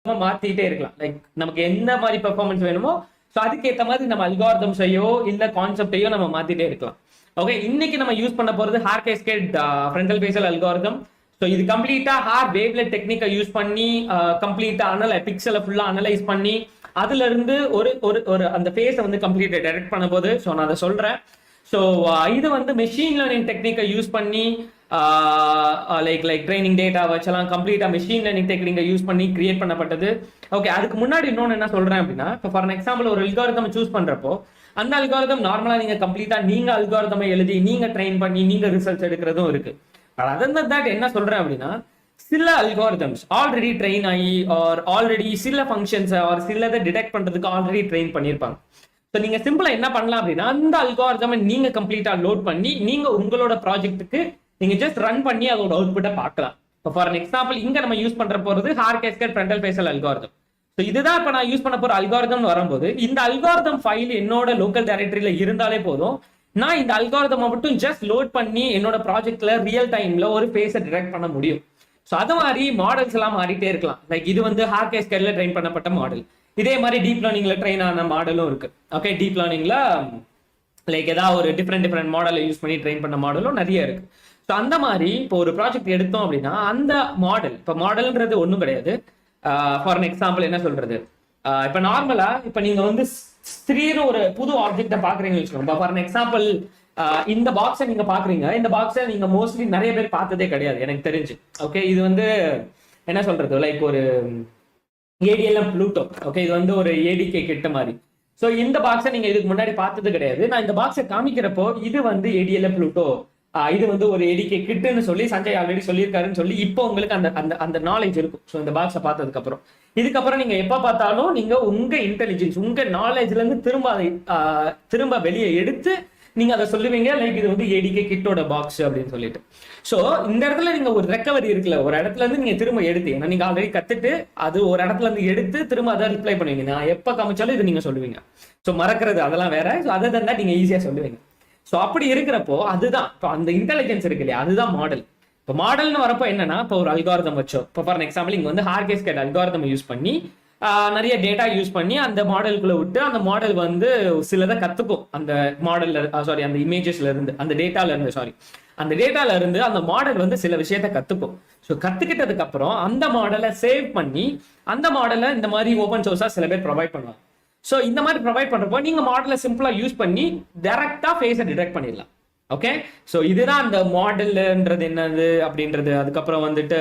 மாத்திட்டே இருக்கலாம். லைக் நமக்கு எந்த மாதிரி பெர்ஃபார்மன்ஸ் வேணுமோ ஸோ அதுக்கேற்ற மாதிரி நம்ம அல்காரிதம்ஸையோ இல்ல கான்செப்டையோ நம்ம மாத்திட்டே இருக்கலாம். ஓகே, இன்னைக்கு நம்ம யூஸ் பண்ண போறது Haar cascade frontal facial algorithm. So இது கம்ப்ளீட்டா ஹார் வேவ்லெட் டெக்னிக்கை யூஸ் பண்ணி கம்ப்ளீட்டா பிக்சலை ஃபுல்லா அனலைஸ் பண்ணி அதுல இருந்து ஒரு ஒரு அந்த ஃபேஸை வந்து கம்ப்ளீட்டா டைரக்ட் பண்ண போது. ஸோ நான் அதை சொல்றேன். ஸோ இது வந்து மெஷின் லேர்னிங் டெக்னிக்கை யூஸ் பண்ணி லைக் ட்ரைனிங் டேட்டா வச்சலாம் கம்ப்ளீட்டா மெஷின் லேர்னிங் டெக்னிக்கை யூஸ் பண்ணி கிரியேட் பண்ணப்பட்டது. ஓகே, அதுக்கு முன்னாடி இன்னொன்று என்ன சொல்றேன் அப்படின்னா, இப்போ ஃபார் எக்ஸாம்பிள் ஒரு அல்காரிதம் சூஸ் பண்றப்போ அந்த அல்காரிதம் நார்மலா நீங்க கம்ப்ளீட்டா நீங்க அல்காரிதமை எழுதி நீங்க ட்ரெயின் பண்ணி நீங்க ரிசல்ட்ஸ் எடுக்கிறதும் இருக்கு. அதர் தென் தட் என்ன சொல்றேன் அப்படின்னா, சில அல்காரிதம்ஸ் ஆல்ரெடி ட்ரெயின் ஆகி ஆர் ஆல்ரெடி சில ஃபங்க்ஷன்ஸ் ஆர் சிலதை டிடெக்ட் பண்றதுக்கு ஆல்ரெடி ட்ரெயின் பண்ணியிருப்பாங்க. ஸோ நீங்க சிம்பிளா என்ன பண்ணலாம் அப்படின்னா, அந்த அல்காரிதமை நீங்க கம்ப்ளீட்டா லோட் பண்ணி நீங்க உங்களோட ப்ராஜெக்ட்டுக்கு நீங்க ஜஸ்ட் ரன் பண்ணி அதோட அவுட்புட்டை பார்க்கலாம். இப்போ ஃபார் எக்ஸாம்பிள் இங்க நம்ம யூஸ் பண்ற போறது Haar cascade frontal facial algorithm. So இதுதான் இப்போ நான் யூஸ் பண்ண போற அல்காரிதம் வரும்போது இந்த அல்காரிதம் ஃபைல் என்னோட லோக்கல் டைரக்டரியில இருந்தாலே போதும். நான் இந்த அல்காரிதமை மட்டும் ஜஸ்ட் லோட் பண்ணி என்னோட ப்ராஜெக்ட்ல ரியல் டைம்ல ஒரு ஃபேஸை டிடெக்ட் பண்ண முடியும். ஸோ அது மாதிரி மாடல்ஸ் எல்லாம் மாறிட்டே இருக்கலாம். லைக் இது வந்து ஹார் கேஸ்கேட்ல ட்ரெயின் பண்ணப்பட்ட மாடல். இதே மாதிரி டீப் லேர்னிங்ல ட்ரெயின் ஆன மாடலும் இருக்கு. ஓகே, டீப் லேர்னிங்ல லைக் ஏதாவது ஒரு டிஃப்ரெண்ட் மாடலை யூஸ் பண்ணி ட்ரெயின் பண்ண மாடலும் நிறைய இருக்கு. ஸோ அந்த மாதிரி இப்போ ஒரு ப்ராஜெக்ட் எடுத்தோம் அப்படின்னா அந்த மாடல், இப்போ மாடல்ன்றது ஒன்றும் கிடையாது. ஃபார் எக்ஸாம்பிள் என்ன சொல்றது, இப்போ நார்மலா இப்போ நீங்க வந்து திடீர்னு ஒரு புது ஆப்ஜெக்டை பாக்குறீங்கன்னு வச்சுக்கோங்க. ஃபார் எக்ஸாம்பிள் இந்த பாக்ஸை நீங்க பாக்குறீங்க. இந்த பாக்ஸை நீங்க மோஸ்ட்லி நிறைய பேர் பார்த்ததே கிடையாது எனக்கு தெரிஞ்சு. ஓகே, இது வந்து என்ன சொல்றது, லைக் ஒரு ஏடிஎல்எம் ப்ளூட்டோ. ஓகே, இது வந்து ஒரு ஏடிகே கிட்ட மாதிரி. ஸோ இந்த பாக்ஸை நீங்க இதுக்கு முன்னாடி பார்த்தது கிடையாது. நான் இந்த பாக்ஸை காமிக்கிறப்போ இது வந்து ஏடிஎல்எம் ப்ளூட்டோ, இது வந்து ஒரு ஏடிகே கிட்டுன்னு சொல்லி சஞ்சய் ஆல்ரெடி சொல்லியிருக்காருன்னு சொல்லி இப்போ உங்களுக்கு அந்த அந்த அந்த நாலேஜ் இருக்கும். ஸோ இந்த பாக்ஸை பார்த்ததுக்கு அப்புறம் இதுக்கப்புறம் நீங்க எப்ப பார்த்தாலும் நீங்க உங்க இன்டெலிஜென்ஸ் உங்க நாலேஜ்ல இருந்து திரும்ப வெளியே எடுத்து நீங்க அதை சொல்லுவீங்க, லைக் இது வந்து ஏடிகே கிட்டோட பாக்ஸ் அப்படின்னு சொல்லிட்டு. ஸோ இந்த இடத்துல நீங்க ஒரு ரெக்கவரி இருக்குல்ல, ஒரு இடத்துல இருந்து நீங்க திரும்ப எடுத்து, ஏன்னா நீங்க ஆல்ரெடி கத்துட்டு அது ஒரு இடத்துல இருந்து எடுத்து திரும்ப அதை ரிப்ளை பண்ணுவீங்க. நான் எப்ப காமிச்சாலும் இது நீங்க சொல்லுவீங்க. ஸோ மறக்கிறது அதெல்லாம் வேற. ஸோ அதை தான் நீங்க ஈஸியா சொல்லுவீங்க. ஸோ அப்படி இருக்கிறப்போ அதுதான் இப்போ அந்த இன்டெலிஜென்ஸ் இருக்கு இல்லையா, அதுதான் மாடல். இப்போ மாடல்னு வரப்போ என்னன்னா, இப்போ ஒரு அல்காரிதம் வச்சோம். இப்போ ஃபார் எக்ஸாம்பிள் இங்க வந்து ஹார் கேஸ்கேட் அல்காரிதம் யூஸ் பண்ணி நிறைய டேட்டா யூஸ் பண்ணி அந்த மாடலுக்குள்ள விட்டு அந்த மாடல் வந்து சிலதை கத்துக்கும். அந்த மாடல்ல சாரி அந்த இமேஜஸ்ல இருந்து அந்த டேட்டால இருந்து அந்த டேட்டால இருந்து அந்த மாடல் வந்து சில விஷயத்த கத்துக்கும். ஸோ கத்துக்கிட்டதுக்கு அப்புறம் அந்த மாடலை சேவ் பண்ணி அந்த மாடலை இந்த மாதிரி ஓப்பன் சோர்ஸா சில பேர் ப்ரொவைட் பண்ணுவாங்க. ஸோ இந்த மாதிரி ப்ரொவைட் பண்றப்போ நீங்க மாடலை சிம்பிளா யூஸ் பண்ணி டைரக்டா ஃபேஸை டிடெக்ட் பண்ணிடலாம். ஓகே, ஸோ இதுதான் அந்த மாடல்ன்றது என்னது அப்படின்றது. அதுக்கப்புறம் வந்துட்டு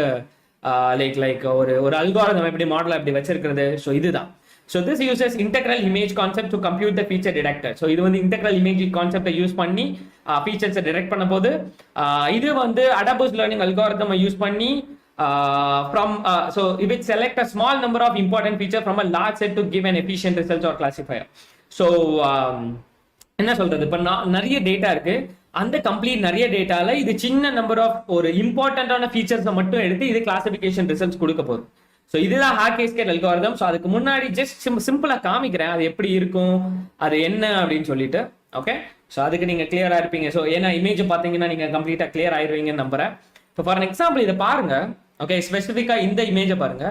லைக் ஒரு அல்காரிதம் எப்படி மாடல் எப்படி வச்சிருக்கிறது. ஸோ இதுதான். So this uses integral image concept to compute the feature detector. So இது வந்து இன்டெக்ரல் இமேஜ் கான்செப்டை யூஸ் பண்ணி ஃபீச்சர்ஸை டிடெக்ட் பண்ண போது இது வந்து அடாப்டிவ் லேர்னிங் அல்காரிதம் யூஸ் பண்ணி so if it select a small number of important feature from a large set to give an efficient result or classifier. So என்ன சொல்றது, இப்போ நிறைய டேட்டா இருக்கு. அந்த கம்ப்ளீட் நிறைய டேட்டால இது சின்ன நம்பர் ஆஃப் ஒரு இம்பார்ட்டன்டான ஃபீச்சர்ஸை மட்டும் எடுத்து இது கிளாசிபிகேஷன் ரிசல்ட்ஸ் கொடுக்க போகுது. ஸோ இதுதான் ஹார் கேஸ்கேட் அல்காரிதம். ஸோ அதுக்கு முன்னாடி ஜஸ்ட் சிம்பிளா காமிக்கிறேன் அது எப்படி இருக்கும், அது என்ன அப்படின்னு சொல்லிட்டு. ஓகே, ஸோ அதுக்கு நீங்க கிளியரா இருப்பீங்க. ஸோ ஏன்னா இமேஜ் பார்த்தீங்கன்னா நீங்க கம்ப்ளீட்டா கிளியர் ஆயிடுவீங்கன்னு நம்புறேன். இப்போ ஃபார் எக்ஸாம்பிள் இதை பாருங்க. ஓகே, ஸ்பெசிஃபிக்கா இந்த இமேஜை பாருங்க.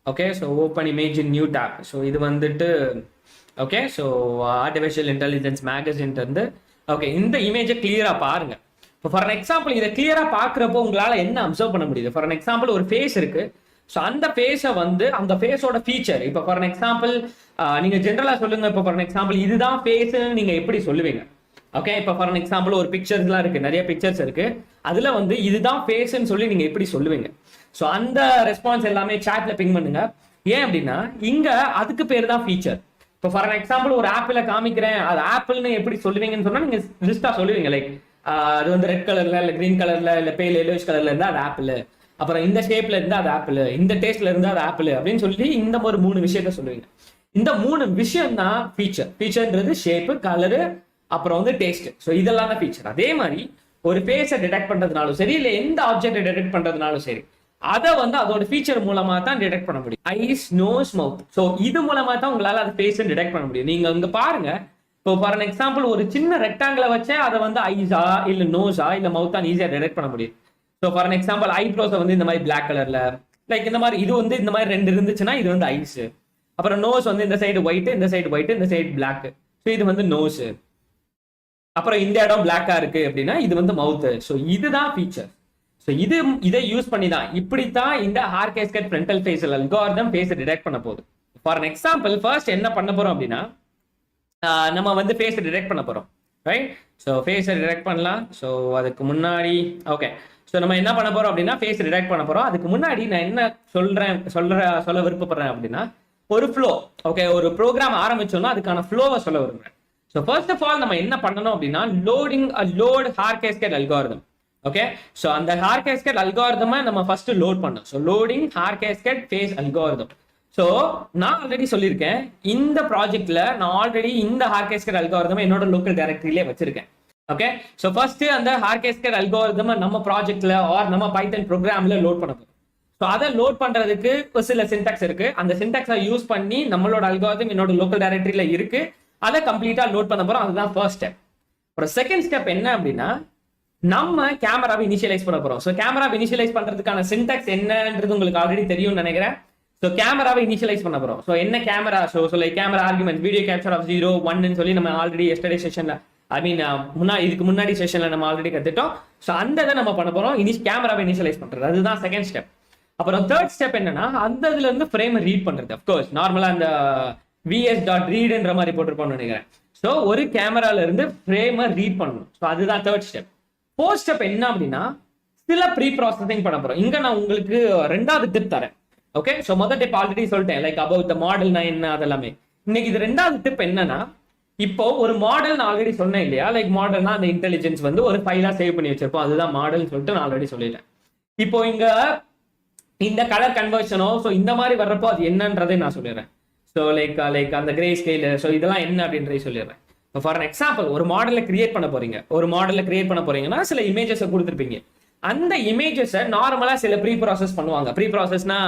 ஓகே, ஸோ ஓப்பன் இமேஜ் இன் நியூ டேப். ஸோ இது வந்துட்டு okay, so artificial intelligence magazine இருந்து ஓகே இந்த இமேஜை கிளியரா பாருங்க. இப்போ ஃபார் எக்ஸாம்பிள் இதை கிளியரா பாக்குறப்போ உங்களால என்ன அப்சர்வ் பண்ண முடியுது. ஃபார் எக்ஸாம்பிள் ஒரு ஃபேஸ் இருக்கு. ஸோ அந்த ஃபேஸை வந்து அந்த ஃபேஸோட ஃபீச்சர் இப்போ ஃபார் எக்ஸாம்பிள் நீங்க ஜென்ரலா சொல்லுங்க. இப்போ ஃபார் எக்ஸாம்பிள் இதுதான் ஃபேஸ்ன்னு நீங்க எப்படி சொல்லுவீங்க. ஓகே, இப்போ ஃபார் எக்ஸாம்பிள் ஒரு பிக்சர்ஸ்லாம் இருக்கு, நிறைய பிக்சர்ஸ் இருக்கு. அதுல வந்து இதுதான் ஃபேஸ்ன்னு சொல்லி நீங்க எப்படி சொல்லுவீங்க. ஸோ அந்த ரெஸ்பான்ஸ் எல்லாமே சாட்ல பிங் பண்ணுங்க. ஏன் அப்படின்னா இங்க அதுக்கு பேர் தான் ஃபீச்சர். இப்போ ஃபார் எக்ஸாம்பிள் ஒரு ஆப்பிள காமிக்கிறேன், அது ஆப்பிள்னு எப்படி சொல்லுவீங்கன்னு சொன்னா நீங்க லிஸ்டா சொல்லுவீங்க. லைக் அது வந்து ரெட் கலர்ல இல்ல கிரீன் கலர்ல இல்ல பேல் எல்லோஷ் கலர்ல இருந்தா அது ஆப்பிள், அப்புறம் இந்த ஷேப்ல இருந்தா அது ஆப்பிள், இந்த டேஸ்ட்ல இருந்தா அது ஆப்பிள் அப்படின்னு சொல்லி இந்த ஒரு 3 விஷயத்த சொல்லுவீங்க. இந்த 3 விஷயம் தான் ஃபீச்சர். ஃபீச்சர்ன்றது ஷேப்பு, கலரு, அப்புறம் வந்து டேஸ்ட். ஸோ இதெல்லாம் தான் ஃபீச்சர். அதே மாதிரி ஒரு ஃபேஸை டிடெக்ட் பண்றதுனாலும் சரி, இல்லை எந்த ஆப்ஜெக்டை டிடெக்ட் பண்றதுனாலும் சரி, அதை வந்து அதோட ஃபீச்சர் மூலமா தான் டிடெக்ட் பண்ண முடியும். ஐஸ், நோஸ், மவுத். ஸோ இது மூலமா தான் உங்களால அது ஃபேஸ் டிடெக்ட் பண்ண முடியும். நீங்க இங்க பாருங்க. இப்போ ஃபார் எக்ஸாம்பிள் ஒரு சின்ன ரெக்டாங்கிளை வச்சே அதை வந்து ஐஸா இல்ல நோஸா இல்ல மவுத்தான் ஈஸியா டிடெக்ட் பண்ண முடியும். ஸோ ஃபார் எக்ஸாம்பிள் ஐப்ரோஸை வந்து இந்த மாதிரி பிளாக் கலர்ல லைக் இந்த மாதிரி இது வந்து இந்த மாதிரி 2 இருந்துச்சுன்னா இது வந்து ஐஸ். அப்புறம் நோஸ் வந்து இந்த சைடு ஒயிட், இந்த சைடு ஒயிட், இந்த சைடு பிளாக். ஸோ இது வந்து நோஸ். அப்புறம் இந்த இடம் பிளாக்கா இருக்கு அப்படின்னா இது வந்து மவுத். ஸோ இதுதான் ஃபீச்சர். ஸோ இதை யூஸ் பண்ணி தான் இப்படித்தான் இந்த Haar gasket frontal facial algorithm ஃபேஸை டிடெக்ட் பண்ண போகுது. ஃபார் எக்ஸாம்பிள் ஃபர்ஸ்ட் என்ன பண்ண போறோம் அப்படின்னா நம்ம வந்து ஃபேஸை டிடெக்ட் பண்ண போறோம், ரைட்? ஸோ ஃபேஸை டிடெக்ட் பண்ணலாம். ஸோ அதுக்கு முன்னாடி ஓகே, ஸோ நம்ம என்ன பண்ண போறோம் அப்படின்னா ஃபேஸ் டிடெக்ட் பண்ண போறோம். அதுக்கு முன்னாடி நான் என்ன சொல்ல விருப்பப்படுறேன் அப்படின்னா ஒரு ஃப்ளோ. ஓகே, ஒரு ப்ரோக்ராம் ஆரம்பிச்சோம்னா அதுக்கான ஃப்ளோவை சொல்ல விரும்புறேன். ஸோ ஃபர்ஸ்ட் ஆஃப் ஆல் நம்ம என்ன பண்ணணும் அப்படின்னா load Haar cascade algorithm. Okay, so அந்த ஹேர் கேஸ்கட் அல்காரிதமை நம்ம ஃபர்ஸ்ட் லோட் பண்ணோம். So loading Haar cascade face algorithm. So நான் ஆல்ரெடி சொல்லியிருக்கேன், இந்த ப்ராஜெக்ட்ல நான் ஆல்ரெடி இந்த ஹேர் கேஸ்கட் அல்காரிதம் என்னோட லோக்கல் டைரக்டரியிலே வச்சிருக்கேன். ஓகே, ஸோ ஃபர்ஸ்ட் அந்த ஹேர் கேஸ்கட் அல்காரிதம் நம்ம ப்ராஜெக்ட்ல ஆர் நம்ம பைத்தன் ப்ரோக்ராம்ல லோட் பண்ண போறோம். ஸோ அதை லோட் பண்றதுக்கு ஒரு சில சின்டாக்ஸ் இருக்கு. அந்த சின்டாக்ஸை யூஸ் பண்ணி நம்மளோட அல்காரிதம் என்னோட லோக்கல் டைரக்டரியில இருக்கு, அதை கம்ப்ளீட்டா லோட் பண்ண போறோம். அதுதான் ஃபர்ஸ்ட் ஸ்டெப். அப்புறம் செகண்ட் ஸ்டெப் என்ன அப்படின்னா நம்ம கேமராவை இனிஷியலைஸ் பண்ண போறோம். ஸோ கேமராவை இனிஷியலைஸ் பண்றதுக்கான சின்டாக்ஸ் என்னன்றது உங்களுக்கு ஆல்ரெடி தெரியும்னு நினைக்கிறேன். ஸோ கேமராவை இனிஷியலைஸ் பண்ண போறோம். ஸோ என்ன camera? So like camera argument video capture of 0, 1 சொல்லி நம்ம ஆல்ரெடி எஸ்டர்டே செஷன்ல இதுக்கு முன்னாடி செஷன்ல நம்ம ஆல்ரெடி கத்துட்டோம். ஸோ அந்த இதை நம்ம பண்ண போறோம், கேமராவை இனிஷியலைஸ் பண்றது. அதுதான் செகண்ட் ஸ்டெப். அப்புறம் தேர்ட் ஸ்டெப் என்னன்னா அந்த இதுல இருந்து ஃப்ரேமை ரீட் பண்றது. அஃப்கோர்ஸ் நார்மலா அந்த vs.readன்ற மாதிரி போட்டிருப்போம்னு நினைக்கிறேன். ஸோ ஒரு கேமரால இருந்து ஃப்ரேமை ரீட் பண்ணணும். ஸோ அதுதான் தேர்ட் ஸ்டெப். ஃபோர்த் ஸ்டெப் என்ன அப்படின்னா சில ப்ரீ ப்ராசஸிங் பண்ண போறோம். இங்க நான் உங்களுக்கு 2வது டிப் தரேன். ஓகே, ஸோ முதல் டிப் ஆல்ரெடி சொல்லிட்டேன், லைக் அபவுட் த மாடல்னா என்ன அதெல்லாமே. இன்னைக்கு இது 2வது டிப் என்னன்னா, இப்போ ஒரு மாடல் நான் ஆல்ரெடி சொன்னேன் இல்லையா, லைக் மாடல்னா அந்த இன்டெலிஜென்ஸ் வந்து ஒரு ஃபைலா சேவ் பண்ணி வச்சிருப்போம், அதுதான் மாடல் சொல்லிட்டு நான் ஆல்ரெடி சொல்லிட்டேன். இப்போ இங்க இந்த கலர் கன்வர்ஷனோ ஸோ இந்த மாதிரி வர்றப்போ அது என்னன்றதை நான் சொல்லிடுறேன். ஸோ லைக் அந்த கிரே ஸ்கேல், ஸோ இதெல்லாம் என்ன அப்படின்றதை சொல்லிடுறேன். இப்போ ஃபார் எக்ஸாம்பிள் ஒரு மாடலை கிரியேட் பண்ண போறீங்கன்னா சில இமேஜஸை கொடுத்துருப்பீங்க. அந்த இமேஜஸை நார்மலா சில ப்ரீ ப்ராசஸ் பண்ணுவாங்க. ப்ரீ ப்ராசஸ்னா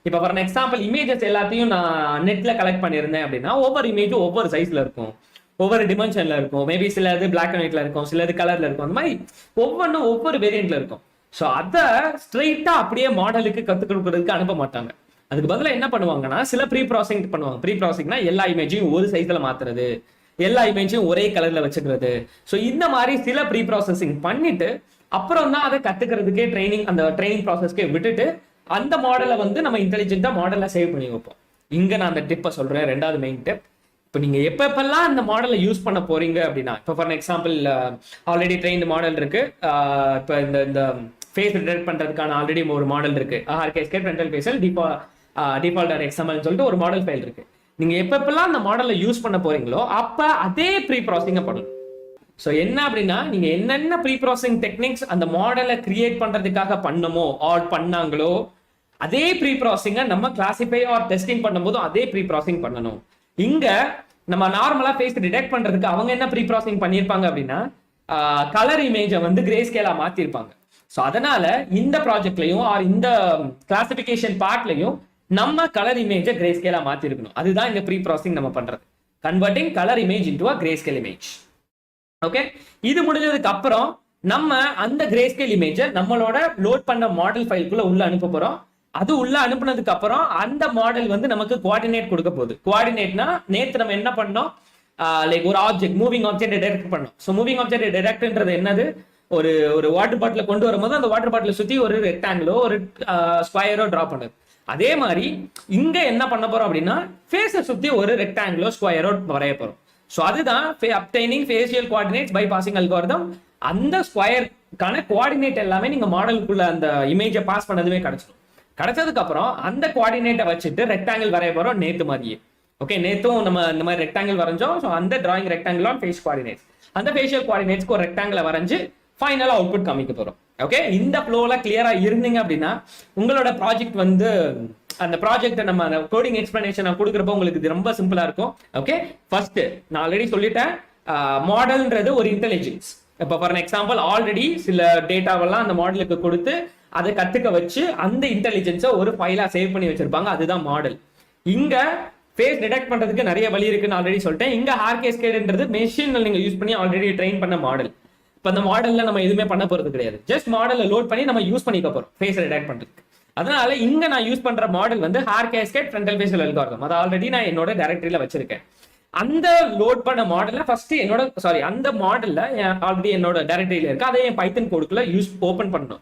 இப்போ ஃபார் எக்ஸாம்பிள் இமேஜஸ் எல்லாத்தையும் நான் நெட்ல கலெக்ட் பண்ணியிருந்தேன் அப்படின்னா ஒவ்வொரு இமேஜும் ஒவ்வொரு சைஸ்ல இருக்கும், ஒவ்வொரு டிமென்ஷன்ல இருக்கும். மேபி சிலது பிளாக் அண்ட் ஒயிட்ல இருக்கும், சிலது கலர்ல இருக்கும். அந்த மாதிரி ஒவ்வொன்றும் ஒவ்வொரு வேரியன்ட்ல இருக்கும். ஸோ அதை ஸ்ட்ரெயிட்டா அப்படியே மாடலுக்கு கற்றுக் கொடுக்கறதுக்கு அனுப்ப மாட்டாங்க. அதுக்கு பதிலாக என்ன பண்ணுவாங்கன்னா சில ப்ரீ ப்ராசஸிங் பண்ணுவாங்க. ப்ரீ ப்ராசஸிங்னா எல்லா இமேஜையும் ஒரு சைஸ்ல மாத்துறது, எல்லா இமேஜையும் ஒரே கலர்ல வச்சுக்கிறது. ஸோ இந்த மாதிரி சில ப்ரீ ப்ராசஸிங் பண்ணிட்டு அப்புறம் தான் அதை கத்துக்கிறதுக்கே அந்த ட்ரைனிங் ப்ராசஸ்க்கே விட்டுட்டு அந்த மாடலை வந்து நம்ம இன்டெலிஜென்ட்டா மாடலை சேவ் பண்ணி வைப்போம். இங்க நான் அந்த டிப்பை சொல்றேன், 2வது மெயின் டிப். இப்போ நீங்க எப்பெல்லாம் அந்த மாடலை யூஸ் பண்ண போறீங்க அப்படின்னா, இப்போ for example already trained model இருக்கு. இப்போ இந்த ஃபேஸ் டிடெக்ட் பண்றதுக்கான ஆல்ரெடி ஒரு மாடல் இருக்கு, ஆர்கேஸ்கேட் ஃப்ரண்டல் ஃபேஷியல் டிஃபால்ட் XML சொல்லிட்டு ஒரு மாடல் ஃபைல் இருக்கு. நீங்க எப்பெல்லாம் அந்த மாடலை யூஸ் பண்ண போறீங்களோ அப்ப அதே ப்ரீ ப்ராசஸிங்கை பண்ணணும். ஸோ என்ன அப்படின்னா நீங்க என்னென்ன ப்ரீ ப்ராசஸிங் டெக்னிக்ஸ் அந்த மாடலை கிரியேட் பண்றதுக்காக பண்ணாங்களோ அதே ப்ரீ ப்ராசஸிங்கை நம்ம கிளாசிஃபை ஆர் டெஸ்டிங் பண்ணும்போது அதே ப்ரீ ப்ராசஸிங் பண்ணணும். இங்க நம்ம நார்மலா ஃபேஸ் டிடெக்ட் பண்றதுக்கு அவங்க என்ன ப்ரீ ப்ராசஸிங் பண்ணியிருப்பாங்க அப்படின்னா கலர் இமேஜை வந்து கிரே ஸ்கேலா மாத்திருப்பாங்க. ஸோ அதனால இந்த ப்ராஜெக்ட்லையும் ஆர் இந்த கிளாசிபிகேஷன் பார்ட்லையும் நம்ம கலர் இமேஜை கிரே ஸ்கேலா மாத்திருக்கணும். அதுதான் இந்த ப்ரீ ப்ராசஸிங் நம்ம பண்றது, கன்வெர்ட்டிங் கலர் இமேஜ் இன்டு அ கிரே ஸ்கேல் இமேஜ். ஓகே, இது முடிஞ்சதுக்கு அப்புறம் நம்ம அந்த கிரே ஸ்கேல் இமேஜை நம்மளோட லோட் பண்ண மாடல் ஃபைலுக்குள்ள உள்ள அனுப்ப போறோம். அது உள்ள அனுப்புனதுக்கு அப்புறம் அந்த மாடல் வந்து நமக்கு கோஆர்டினேட் கொடுக்க போகுது. கோஆர்டினேட்னா நேத்து நம்ம என்ன பண்ணோம், லைக் ஒரு ஆப்ஜெக்ட் மூவிங் ஆப்ஜெக்ட் டிடெக்ட் பண்ணோம். ஸோ மூவிங் ஆப்ஜெக்ட் டிடெக்ட்ன்றது என்னது, ஒரு வாட்டர் பாட்டில கொண்டு வரும்போது அந்த வாட்டர் பாட்டில சுத்தி ஒரு ரெக்டாங்கிளோ ஒரு ஸ்கொயரோ டிரா பண்ணுது. அதே மாதிரி இங்க என்ன பண்ண போறோம் அப்படின்னா ஃபேஸை சுத்தி ஒரு ரெக்டாங்கிளோ ஸ்கொயரோ வரைய போறோம். ஸோ அதுதான் obtaining facial coordinates by passing algorithm. அந்த ஸ்கொயருக்கான கோஆர்டினேட் எல்லாமே நீங்க மாடலுக்குள்ள அந்த இமேஜை பாஸ் பண்ணதுமே கிடைச்சிடும். கிடைச்சதுக்கு அப்புறம் அந்த கோஆர்டினேட்டை வச்சுட்டு ரெக்டாங்கிள் வரைய போறோம் நேத்து மாதிரியே. ஓகே, நேத்தும் நம்ம இந்த மாதிரி ரெக்டாங்கிள் வரைஞ்சோம். ஸோ அந்த drawing rectangle on face coordinates, அந்த ஃபேஷியல் கோஆர்டினேட்ஸ்க்கு ஒரு ரெக்டாங்கிளை வரைஞ்சு ஃபைனலா அவுட்புட் காமிக்க போறோம். ஓகே, இந்த ஃப்ளோல கிளியரா இருந்தீங்க அப்படின்னா உங்களோட ப்ராஜெக்ட் வந்து அந்த ப்ராஜெக்ட் நம்ம கோடிங் எக்ஸ்பிளனேஷன் கொடுக்குறப்ப உங்களுக்கு இது ரொம்ப சிம்பிளா இருக்கும். ஓகே, ஃபர்ஸ்ட் நான் ஆல்ரெடி சொல்லிட்டேன், மாடல்ன்றது ஒரு இன்டெலிஜென்ஸ். இப்போ ஃபார் எக்ஸாம்பிள் ஆல்ரெடி சில டேட்டாவெல்லாம் அந்த மாடலுக்கு கொடுத்து அதை கத்துக்க வச்சு அந்த இன்டெலிஜென்ஸை ஒரு ஃபைலா சேவ் பண்ணி வச்சிருப்பாங்க, அதுதான் மாடல். இங்க ஃபேஸ் டிடெக்ட் பண்றதுக்கு நிறைய வழி இருக்குன்னு ஆல்ரெடி சொல்லிட்டேன். இங்க ஹார்கேஸ்கேட்ன்றது மெஷின்ல நீங்க யூஸ் பண்ணி ஆல்ரெடி ட்ரெயின் பண்ண மாடல். இப்போ அந்த மாடல்ல நம்ம எதுவுமே பண்ண போறது கிடையாது, ஜஸ்ட் மாடலை லோட் பண்ணி நம்ம யூஸ் பண்ணிக்க போறோம் ஃபேஸ் டிடெக்ட் பண்றதுக்கு. அதனால இங்க நான் யூஸ் பண்ற மாடல் வந்து Haar cascade frontal facial algorithm. அது ஆல்ரெடி நான் என்னோட டைரக்டரியில வச்சிருக்கேன். அந்த லோட் பண்ண மாடல்ல ஃபர்ஸ்ட் என்னோட அந்த மாடல்ல ஆல்ரெடி என்னோட டைரக்டரியில இருக்கு. அதை என் பைத்தன் கோடுக்குள்ள ஓபன் பண்ணணும்.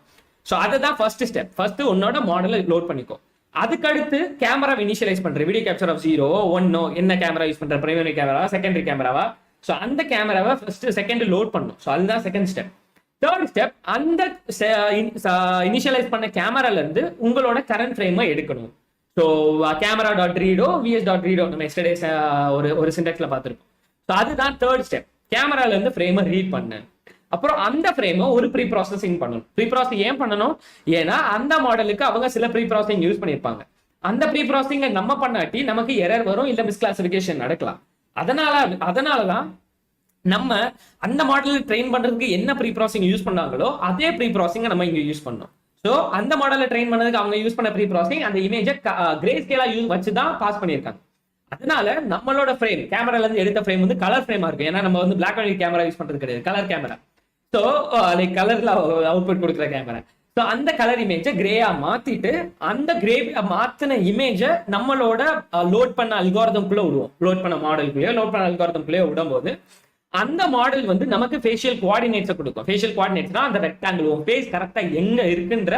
ஸோ அதுதான் ஃபர்ஸ்ட் ஸ்டெப். ஃபர்ஸ்ட் உன்னோட மாடலை லோட் பண்ணிக்கோ. அதுக்கடுத்து கேமரா இனிஷியலைஸ் பண்ற, வீடியோ கேப்சர் ஆஃப் 0 1 என்ன கேமரா யூஸ் பண்ற, பிரைமரி கேமராவா செகண்டரி கேமராவா. ஸோ அந்த கேமராவை ஃபர்ஸ்ட் செகண்ட் லோட் பண்ணும். ஸோ அதுதான் செகண்ட் ஸ்டெப். தேர்ட் ஸ்டெப், அந்த இனிஷியலைஸ் பண்ண கேமரால இருந்து உங்களோட கரண்ட் ஃப்ரேமை எடுக்கணும். So camera dot read VS dot read நம்ம எஸ்டர்டே ஒரு சின்டெக்ஸ்ல பார்த்துருக்கோம். ஸோ அதுதான் தேர்ட் ஸ்டெப். கேமரால இருந்து ஃப்ரேமை ரீட் பண்ணு. அப்புறம் அந்த ஃப்ரேமை ஒரு ப்ரீ ப்ராசஸிங் பண்ணணும். ப்ரீ ப்ராசஸிங் ஏன் பண்ணணும்? ஏன்னா அந்த மாடலுக்கு அவங்க சில ப்ரீ ப்ராசஸிங் யூஸ் பண்ணியிருப்பாங்க. அந்த ப்ரீ ப்ராசஸிங் நம்ம பண்ணாட்டி நமக்கு எரர் வரும், இல்ல மிஸ்கிளாசிபிகேஷன் நடக்கலாம். அதனாலதான் நம்ம அந்த மாடல் ட்ரெயின் பண்றதுக்கு என்ன ப்ரீ ப்ராசஸிங் யூஸ் பண்ணாங்களோ அதே ப்ரீ ப்ராசஸிங் நம்ம இங்க யூஸ் பண்ணோம். ஸோ அந்த மாடலை ட்ரெயின் பண்ணதுக்கு அவங்க யூஸ் பண்ண ப்ரீ ப்ராசஸிங் அந்த இமேஜை கிரே ஸ்கேலா வச்சு தான் பாஸ் பண்ணியிருக்காங்க. அதனால நம்மளோட ஃப்ரேம், கேமரால இருந்து எடுத்த ஃப்ரேம் வந்து கலர் ஃப்ரேமா இருக்கு. ஏன்னா நம்ம வந்து black and white camera use பண்றது கிடையாது, கலர் கேமரா. ஸோ லைக் கலர்ல அவுட்புட் கொடுக்குற கேமரா. ஸோ அந்த கலர் இமேஜை கிரேயா மாத்திட்டு அந்த கிரே மாத்தின இமேஜை நம்மளோட லோட் பண்ண அல்காரிதம்குள்ள விடுவோம். லோட் பண்ண மாடலுக்குள்ளேயோ லோட் பண்ண அல்காரிதம்குள்ளேயோ விடும்போது அந்த மாடல் வந்து நமக்கு ஃபேஷியல் கோஆர்டினேட்ஸை கொடுக்கும். ஃபேஷியல் கோஆர்டினேட்ஸ்னா அந்த ரெக்டாங்கிள் ஃபேஸ் கரெக்டா எங்க இருக்குன்ற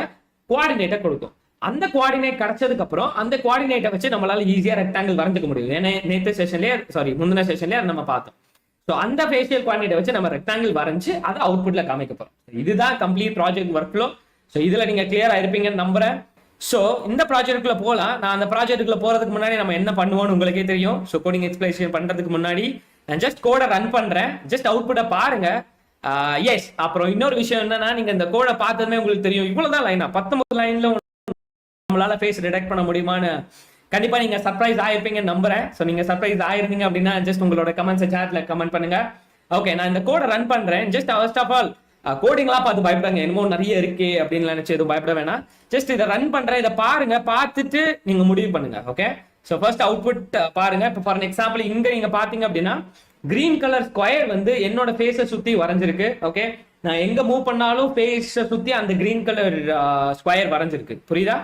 கோஆர்டினேட்டை கொடுக்கும். அந்த கோஆர்டினேட் கிடைச்சதுக்கு அப்புறம் அந்த கோஆர்டினேட்டை வச்சு நம்மளால ஈஸியா ரெக்டாங்கிள் வரைஞ்சிக்க முடியும். ஏன்னா முந்தின செஷன்லயே நம்ம பார்த்தோம். ஸோ அந்த ஃபேஷியல் கோஆர்டினேட்டை வச்சு நம்ம ரெக்டாங்கிள் வரைஞ்சு அதை அவுட்புட்ல காமிக்க போறோம். இதுதான் complete project work flow. So இதுல நீங்க கிளியரா இருப்பீங்கன்னு நம்புறேன். ஸோ இந்த ப்ராஜெக்ட்டுக்குள்ள போகலாம். நான் அந்த ப்ராஜெக்ட்டுக்குள்ள போறதுக்கு முன்னாடி நம்ம என்ன பண்ணுவோம்னு உங்களுக்கே தெரியும். ஸோ கோடிங் எக்ஸ்பிளேஷன் பண்றதுக்கு முன்னாடி நான் ஜஸ்ட் கோடை ரன் பண்றேன். ஜஸ்ட் அவுட்புட்டை பாருங்க. எஸ், அப்புறம் இன்னொரு விஷயம் என்னன்னா, நீங்க இந்த கோடை பார்த்ததுமே உங்களுக்கு தெரியும் இவ்வளவுதான் லைனா 19 லைன்ல நம்மளால ஃபேஸ் டிடெக்ட் பண்ண முடியுமான்னு கண்டிப்பா நீங்க சர்ப்ரைஸ் ஆயிருப்பீங்கன்னு நம்புறேன். ஸோ நீங்க சர்ப்ரைஸ் ஆயிருந்தீங்க அப்படின்னா ஜஸ்ட் உங்களோட கமெண்ட்ஸ் சாட்ல கமெண்ட் பண்ணுங்க. ஓகே, நான் இந்த கோடை ரன் பண்றேன். ஜஸ்ட் ஃபர்ஸ்ட் ஆஃப் ஆல் கோடிங்லாம் பார்த்து பயப்படாங்க, என்னமோ நிறைய இருக்கு அப்படின்னு நினைச்சு எதுவும் பயப்பட வேணாம். ஜஸ்ட் இதை ரன் பண்றேன், இதை பாருங்க, பார்த்துட்டு நீங்க முடிவு பண்ணுங்க. ஓகே, ஸோ ஃபர்ஸ்ட் அவுட்புட் பாருங்க. இப்போ ஃபார் எக்ஸாம்பிள் இங்க நீங்க பாத்தீங்க அப்படின்னா கிரீன் கலர் ஸ்கொயர் வந்து என்னோட ஃபேஸை சுத்தி வரைஞ்சிருக்கு. ஓகே, நான் எங்க மூவ் பண்ணாலும் ஃபேஸை சுத்தி அந்த கிரீன் கலர் ஸ்கொயர் வரைஞ்சிருக்கு. புரியுதா?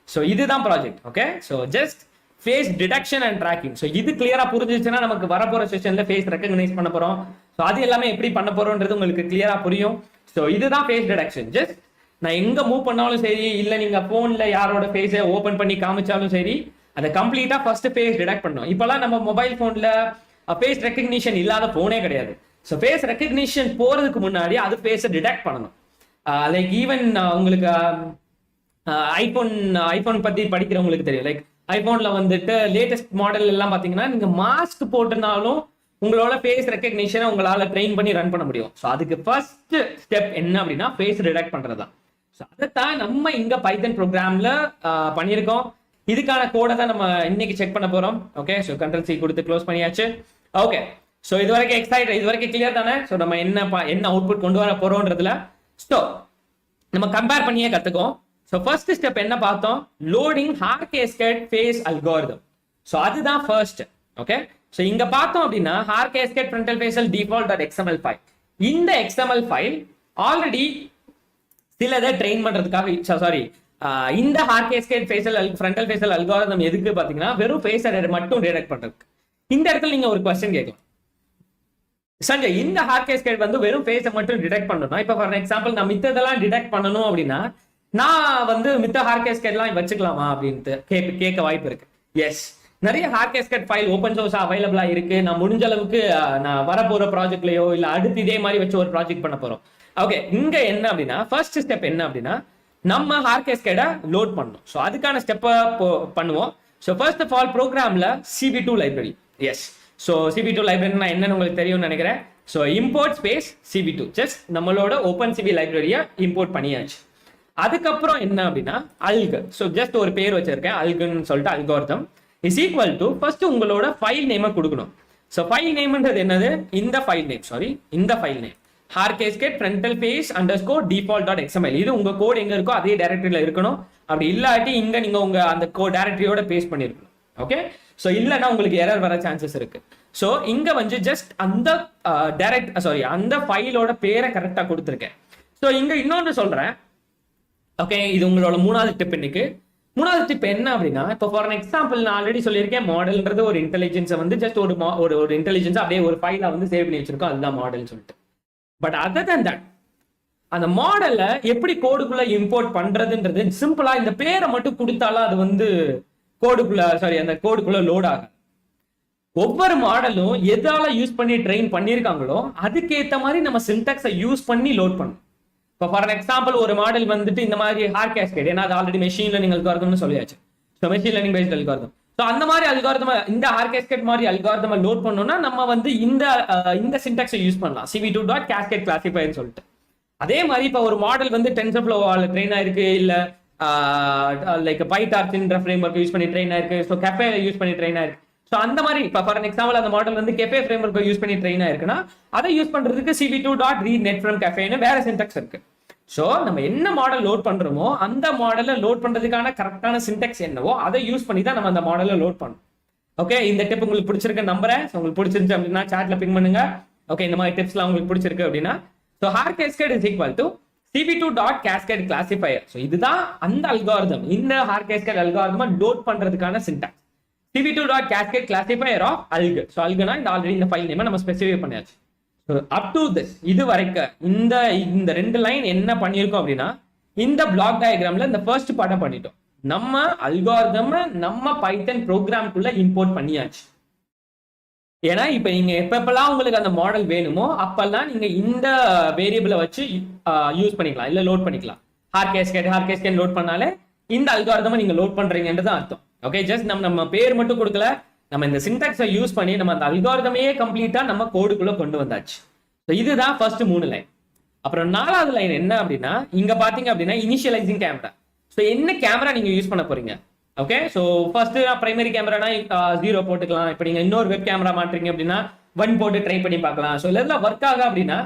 ஸோ இதுதான் project. Okay, so just face detection and tracking. So இது கிளியரா புரிஞ்சிச்சுன்னா நமக்கு வரப்போற செஷன்ல ஃபேஸ் ரெகக்னைஸ் பண்ண போறோம். ஸோ அது எல்லாமே எப்படி பண்ண போறோம்ன்றது உங்களுக்கு கிளியரா புரியும். ஸோ இதுதான் ஃபேஸ் டிடெக்ஷன். ஜஸ்ட் நான் எங்க மூவ் பண்ணாலும் சரி, இல்ல நீங்க போன்ல யாரோட ஃபேஸை ஓபன் பண்ணி காமிச்சாலும் சரி, அதை கம்ப்ளீட்டா ஃபர்ஸ்ட் ஃபேஸ் டிடெக்ட் பண்ணணும். இப்பெல்லாம் நம்ம மொபைல் போன்ல ஃபேஸ் ரெகக்னிஷன் இல்லாத போனே கிடையாது. ஸோ ஃபேஸ் ரெகக்னிஷன் போறதுக்கு முன்னாடி அது ஃபேஸை டிடெக்ட் பண்ணணும். லைக் ஈவன் உங்களுக்கு ஐபோன் பத்தி படிக்கிறவங்களுக்கு தெரியும். லைக் ஐபோன்ல வந்துட்டு லேட்டஸ்ட் மாடல் எல்லாம் பாத்தீங்கன்னா நீங்க மாஸ்க் போட்டுனாலும் உங்களோட ஃபேஸ் ரெகக்னிஷனை உங்களால ட்ரெயின் பண்ணி ரன் பண்ண முடியும். ஸோ அதுக்கு ஃபர்ஸ்ட் ஸ்டெப் என்ன அப்படின்னா ஃபேஸ் டிடெக்ட் பண்றதுதான். ஸோ அதைத்தான் நம்ம இங்க பைத்தன் ப்ரோக்ராம்ல பண்ணியிருக்கோம். இதுக்கான கோடை தான் நம்ம இன்னைக்கு செக் பண்ண போறோம். ஓகே, ஸோ கண்ட்ரோல் சி கொடுத்து க்ளோஸ் பண்ணியாச்சு. ஓகே, ஸோ இது வரைக்கும் எக்ஸைட், இது வரைக்கும் கிளியர் தானே? ஸோ நம்ம என்ன அவுட்புட் கொண்டு வர போறோம்ன்றதுல ஸோ நம்ம கம்பேர் பண்ணியே கத்துக்கோம். ஸோ ஃபர்ஸ்ட் ஸ்டெப் என்ன பார்த்தோம்? Loading Haar cascade face algorithm. So அதுதான் ஃபர்ஸ்ட். ஓகே, ஸோ இங்க பார்த்தோம் அப்படின்னா Haar cascade frontal facial default dot XML file. இந்த எக்ஸ்எம்எல் ஃபைல் ஆல்ரெடி சிலதை ட்ரெயின் பண்றதுக்காக இந்த Haar cascade facial frontal facial algorithm எதுக்கு பாத்தீங்கன்னா வெறும் ஃபேஸ் மட்டும் டிடெக்ட் பண்றதுக்கு. இந்த இடத்துல நீங்க ஒரு கொஸ்டின் கேட்கலாம், சஞ்சய் இந்த ஹார் கேஸ்கேட் வந்து வெறும் ஃபேஸை மட்டும் டிடெக்ட் பண்ணணும். இப்போ ஃபார் எக்ஸாம்பிள் நான் மித்ததெல்லாம் டிடெக்ட் பண்ணணும் அப்படின்னா நான் வந்து மித்த ஹார் கேஸ்கேட்லாம் வச்சுக்கலாமா அப்படின்ட்டு கேட்க வாய்ப்பு இருக்கு. எஸ், நிறைய Haar cascade file open source அவைலபிளா இருக்கு. நான் முடிஞ்ச அளவுக்கு நான் வரப்போற ப்ராஜெக்ட்லயோ இல்ல அடுத்து இதே மாதிரி வச்சு ஒரு ப்ராஜெக்ட் பண்ண போறோம். ஓகே, இங்க என்ன அப்படின்னா ஃபர்ஸ்ட் ஸ்டெப் என்ன அப்படின்னா நம்ம ஹார் கேஸ்கேடை லோட் பண்ணணும். ஸோ அதுக்கான ஸ்டெப்பை பண்ணுவோம். ஸோ ஃபர்ஸ்ட் ஆஃப் ஆல் ப்ரோக்ராம்ல CB2 library. S, so CB2 லைப்ரரினா என்னன்னு உங்களுக்கு தெரியும்னு நினைக்கிறேன். So import space CB2 just நம்மளோட ஓப்பன் சிபி லைப்ரரியை இம்போர்ட் பண்ணியாச்சு. அதுக்கப்புறம் என்ன அப்படின்னா அல்க். ஸோ ஜஸ்ட் ஒரு பேர் வச்சிருக்கேன், அல்குன்னு சொல்லிட்டு algorithm is equal to first உங்களோட ஃபைல் நேமை கொடுக்கணும். ஸோ ஃபைல் நேம்ன்றது என்னது? இந்த file name Haar cascade frontal face underscore default dot XML. இது உங்க கோட் எங்க இருக்கோ அதே டைரக்டரியில இருக்கணும். அப்படி இல்லாட்டி இங்க நீங்க உங்க அந்த டைரக்டரியோட பேஸ்ட் பண்ணிருக்கணும். ஓகே, ஸோ இல்லைன்னா உங்களுக்கு எரர் வர சான்சஸ் இருக்கு. ஸோ இங்க வந்து ஜஸ்ட் அந்த அந்த ஃபைலோட பேரை கரெக்டா கொடுத்துருக்கேன். ஸோ இங்க இன்னொன்று சொல்றேன். ஓகே, இது உங்களோட 3வது டிப். இன்னைக்கு மூணாவது டிப் என்ன அப்படின்னா, இப்போ ஃபார் எக்ஸாம்பிள் நான் ஆல்ரெடி சொல்லியிருக்கேன், மாடல்ன்றது ஒரு இன்டெலிஜென்ஸை வந்து ஜஸ்ட் ஒரு இன்டெலிஜென்ஸ் அப்படியே ஒரு ஃபைலா வந்து சேவ் பண்ணி வச்சிருக்கோம், அதுதான் மாடல்னு சொல்லிட்டு. பட் அதர் தன் தட், அந்த மாடலை எப்படி கோடுக்குள்ள இம்போர்ட் பண்றதுன்றது சிம்பிளா இந்த பேரை மட்டும் கொடுத்தாலும் அது வந்து அந்த கோடுக்குள்ள லோட் ஆகும். ஒவ்வொரு மாடலும் எதால யூஸ் பண்ணி ட்ரெயின் பண்ணியிருக்காங்களோ அதுக்கேற்ற மாதிரி நம்ம சின்டாக்ஸை யூஸ் பண்ணி லோட் பண்ணணும். இப்போ ஃபார் எக்ஸாம்பிள் ஒரு மாடல் வந்துட்டு இந்த மாதிரி ஹார் கேஸ்கேட், ஏன்னா அது ஆல்ரெடி மெஷின் லேர்னிங் அல்காரிதம்னு சொல்லியாச்சு. So machine learning based algorithm. So அந்த மாதிரி அல்காரிதம், இந்த ஹார் கேஸ்கேட் மாதிரி அல்காரிதம் லோட் பண்ணோம்னா நம்ம வந்து இந்த சின்டாக்ஸை யூஸ் பண்ணலாம், cv2.cascade classifier சொல்லிட்டு. அதே மாதிரி இப்போ ஒரு மாடல் வந்து டென்சர்ஃப்ளோவால ட்ரெயின் ஆயிருக்கு, இல்ல லைக் பைடார்ச்ன்ற ஃப்ரேம் ஒர்க் யூஸ் பண்ணி ட்ரெயின் ஆயிருக்கு, ஸோ கெஃபே யூஸ் பண்ணி ட்ரெயின் ஆயிருக்கு. ஸோ அந்த மாதிரி இப்போ ஃபார் எக்ஸாம்பிள் அந்த மாடல் வந்து கெஃபே ஃப்ரேம் ஒர்க் யூஸ் பண்ணி ட்ரெயின் ஆயிருக்குன்னா அதை யூஸ் பண்றதுக்கு cv2.read_net from cafe வேற சின்டாக்ஸ் இருக்கு. ஸோ நம்ம என்ன மாடல் லோட் பண்றோமோ அந்த மாடலை லோட் பண்றதுக்கான கரெக்டான சின்டாக்ஸ் என்னவோ அதை யூஸ் பண்ணி தான் நம்ம அந்த மாடலை லோட் பண்ணணும். ஓகே, இந்த டிப் உங்களுக்கு பிடிச்சிருக்கு நம்புறேன். உங்களுக்கு பிடிச்சிருந்துச்சு அப்படின்னா சாட்ல பிங் பண்ணுங்க. ஓகே, இந்த மாதிரி டிப்ஸ்லாம் உங்களுக்கு பிடிச்சிருக்கு அப்படின்னா, so Haar cascade is equal to cv2.cascade classifier. So இதுதான் அந்த அல்காரிதம், இந்த ஹார் கேஸ்கேட் அல்காரிதமா லோட் பண்றதுக்கான syntax cv2.cascade classifier of alg. So அல்குனா இந்த ஆல்ரெடி இந்த ஃபைல் நேமை நம்ம ஸ்பெசிஃபை பண்ணியாச்சு. அப் டு திஸ், இது வரைக்கும் இந்த ரெண்டு லைன் என்ன பண்ணியிருக்கோம் அப்படின்னா, இந்த பிளாக் டயக்ராம்ல இந்த ஃபர்ஸ்ட் பார்ட்டை பண்ணிட்டோம். நம்ம அல்காரிதம் நம்ம பைத்தன் ப்ரோக்ராம்குள்ள இம்போர்ட் பண்ணியாச்சு. ஏன்னா இப்ப நீங்க எப்பெல்லாம் உங்களுக்கு அந்த மாடல் வேணுமோ அப்பெல்லாம் நீங்க இந்த வேரியபிளை வச்சு யூஸ் பண்ணிக்கலாம், இல்ல லோட் பண்ணிக்கலாம். ஹார் கேஸ்கேட் லோட் பண்ணாலே இந்த அல்காரிதமை நீங்க லோட் பண்றீங்கன்றது அர்த்தம். ஓகே, ஜஸ்ட் நம்ம பேர் மட்டும் கொடுக்கல, நம்ம இந்த சின்டாக்ஸை யூஸ் பண்ணி நம்ம அந்த அல்காரிதமையே கம்ப்ளீட்டா நம்ம கோடுக்குள்ள கொண்டு வந்தாச்சு. இதுதான் ஃபர்ஸ்ட் 3 லைன். அப்புறம் 4வது லைன் என்ன அப்படின்னா, இங்க பாத்தீங்க அப்படின்னா இனிஷியலைசிங் கேமரா. ஸோ என்ன கேமரா நீங்க யூஸ் பண்ண போறீங்க? ஓகே, ஸோ ஃபர்ஸ்ட் பிரைமரி கேமரானா 0 போட்டுக்கலாம். இப்போ நீங்க இன்னொரு வெப் கேமரா மாட்டுறீங்க அப்படின்னா 1 போட்டு ட்ரை பண்ணி பார்க்கலாம். ஸோ இதெல்லாம் ஒர்க் ஆகும் அப்படின்னா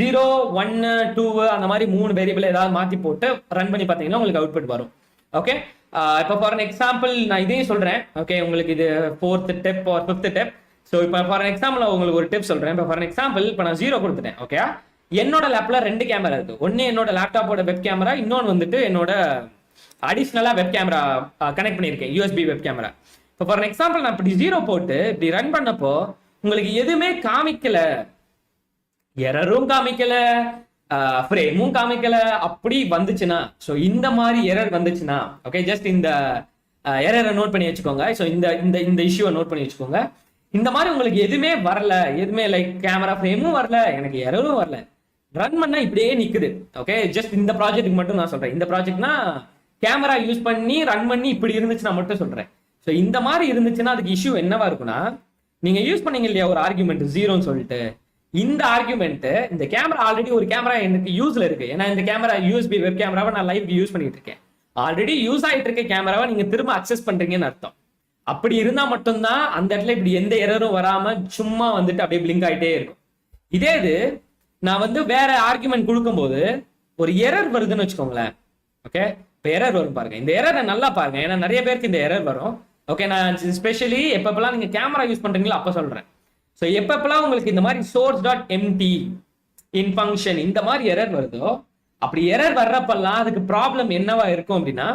0, 1, 2 அந்த மாதிரி 3 வேரியபிள் ஏதாவது மாத்தி போட்டு ரன் பண்ணி பார்த்தீங்கன்னா உங்களுக்கு அவுட்புட் வரும். ஓகே, இப்போ ஃபார் எக்ஸாம்பிள் நான் இதையும் சொல்றேன். ஓகே, உங்களுக்கு இது 4th step or 5th step. So இப்போ ஃபார் எக்ஸாம்பிள் உங்களுக்கு ஒரு டிப் சொல்றேன். இப்போ ஃபார் எக்ஸாம்பிள் இப்போ நான் 0 கொடுத்துட்டேன். ஓகே, என்னோட லேப்ல 2 கேமரா இருக்கு. ஒன்னு என்னோட லேப்டாப்போட வெப் கேமரா, இன்னொன்று வந்துட்டு என்னோட அடிஷ்னலா வெப் கேமரா கனெக்ட் பண்ணியிருக்கேன், யூஎஸ்பி வெப் கேமரா. இப்போ ஃபார் எக்ஸாம்பிள் நான் இப்படி 0 போட்டு இப்படி ரன் பண்ணப்போ உங்களுக்கு எதுவுமே காமிக்கல, எரரும் காமிக்கல, ஃப்ரேமும் காமிக்கல. அப்படி வந்துச்சுன்னா, ஸோ இந்த மாதிரி எரர் வந்துச்சுன்னா, ஓகே, ஜஸ்ட் இந்த எரரை நோட் பண்ணி வச்சுக்கோங்க. ஸோ இந்த இஷ்யூவை நோட் பண்ணி வச்சுக்கோங்க. இந்த மாதிரி உங்களுக்கு எதுவுமே வரல, எதுவுமே லைக் கேமரா ஃப்ரேமும் வரல, எனக்கு எரரும் வரல, ரன் பண்ணா இப்படியே நிக்குது. ஓகே, ஜஸ்ட் இந்த ப்ராஜெக்ட்டுக்கு மட்டும் நான் சொல்றேன். இந்த ப்ராஜெக்ட்னா கேமரா யூஸ் பண்ணி ரன் பண்ணி இப்படி இருந்துச்சுன்னா மட்டும் சொல்றேன். ஸோ இந்த மாதிரி இருந்துச்சுன்னா அதுக்கு இஷ்யூ என்னவா இருக்குன்னா, நீங்க யூஸ் பண்ணீங்க இல்லையா ஒரு ஆர்குமெண்ட் 0ன்னு சொல்லிட்டு, இந்த ஆர்குமெண்ட் இந்த கேமரா ஆல்ரெடி ஒரு கேமரா எனக்கு யூஸ்ல இருக்கு. ஏன்னா இந்த கேமரா யூஎஸ்பி வெப் கேமராவை நான் லைவ் யூஸ் பண்ணிட்டு இருக்கேன். ஆல்ரெடி யூஸ் ஆகிட்டு இருக்க கேமராவை நீங்க திரும்ப அக்சஸ் பண்றீங்கன்னு அர்த்தம். அப்படி இருந்தா மட்டும்தான் அந்த இடத்துல இப்படி எந்த எரரும் வராம சும்மா வந்துட்டு அப்படியே பிளிங்க் ஆகிட்டே இருக்கும். இதே இது நான் வந்து வேற ஆர்குமெண்ட் கொடுக்கும்போது ஒரு எரர் வருதுன்னு வச்சுக்கோங்களேன். ஓகே, இப்போ எரர் வரும் பாருங்க. இந்த எரரை நல்லா பாருங்க, ஏன்னா நிறைய பேருக்கு இந்த எரர் வரும். ஓகே, நான் ஸ்பெஷலி எப்பப்பெல்லாம் நீங்க கேமரா யூஸ் பண்றீங்களோ அப்ப சொல்றேன். ஸோ எப்பப்பெல்லாம் உங்களுக்கு இந்த மாதிரி source.empty இன் ஃபங்க்ஷன் இந்த மாதிரி எரர் வருதோ, அப்படி எரர் வர்றப்பெல்லாம் அதுக்கு ப்ராப்ளம் என்னவா இருக்கும் அப்படின்னா,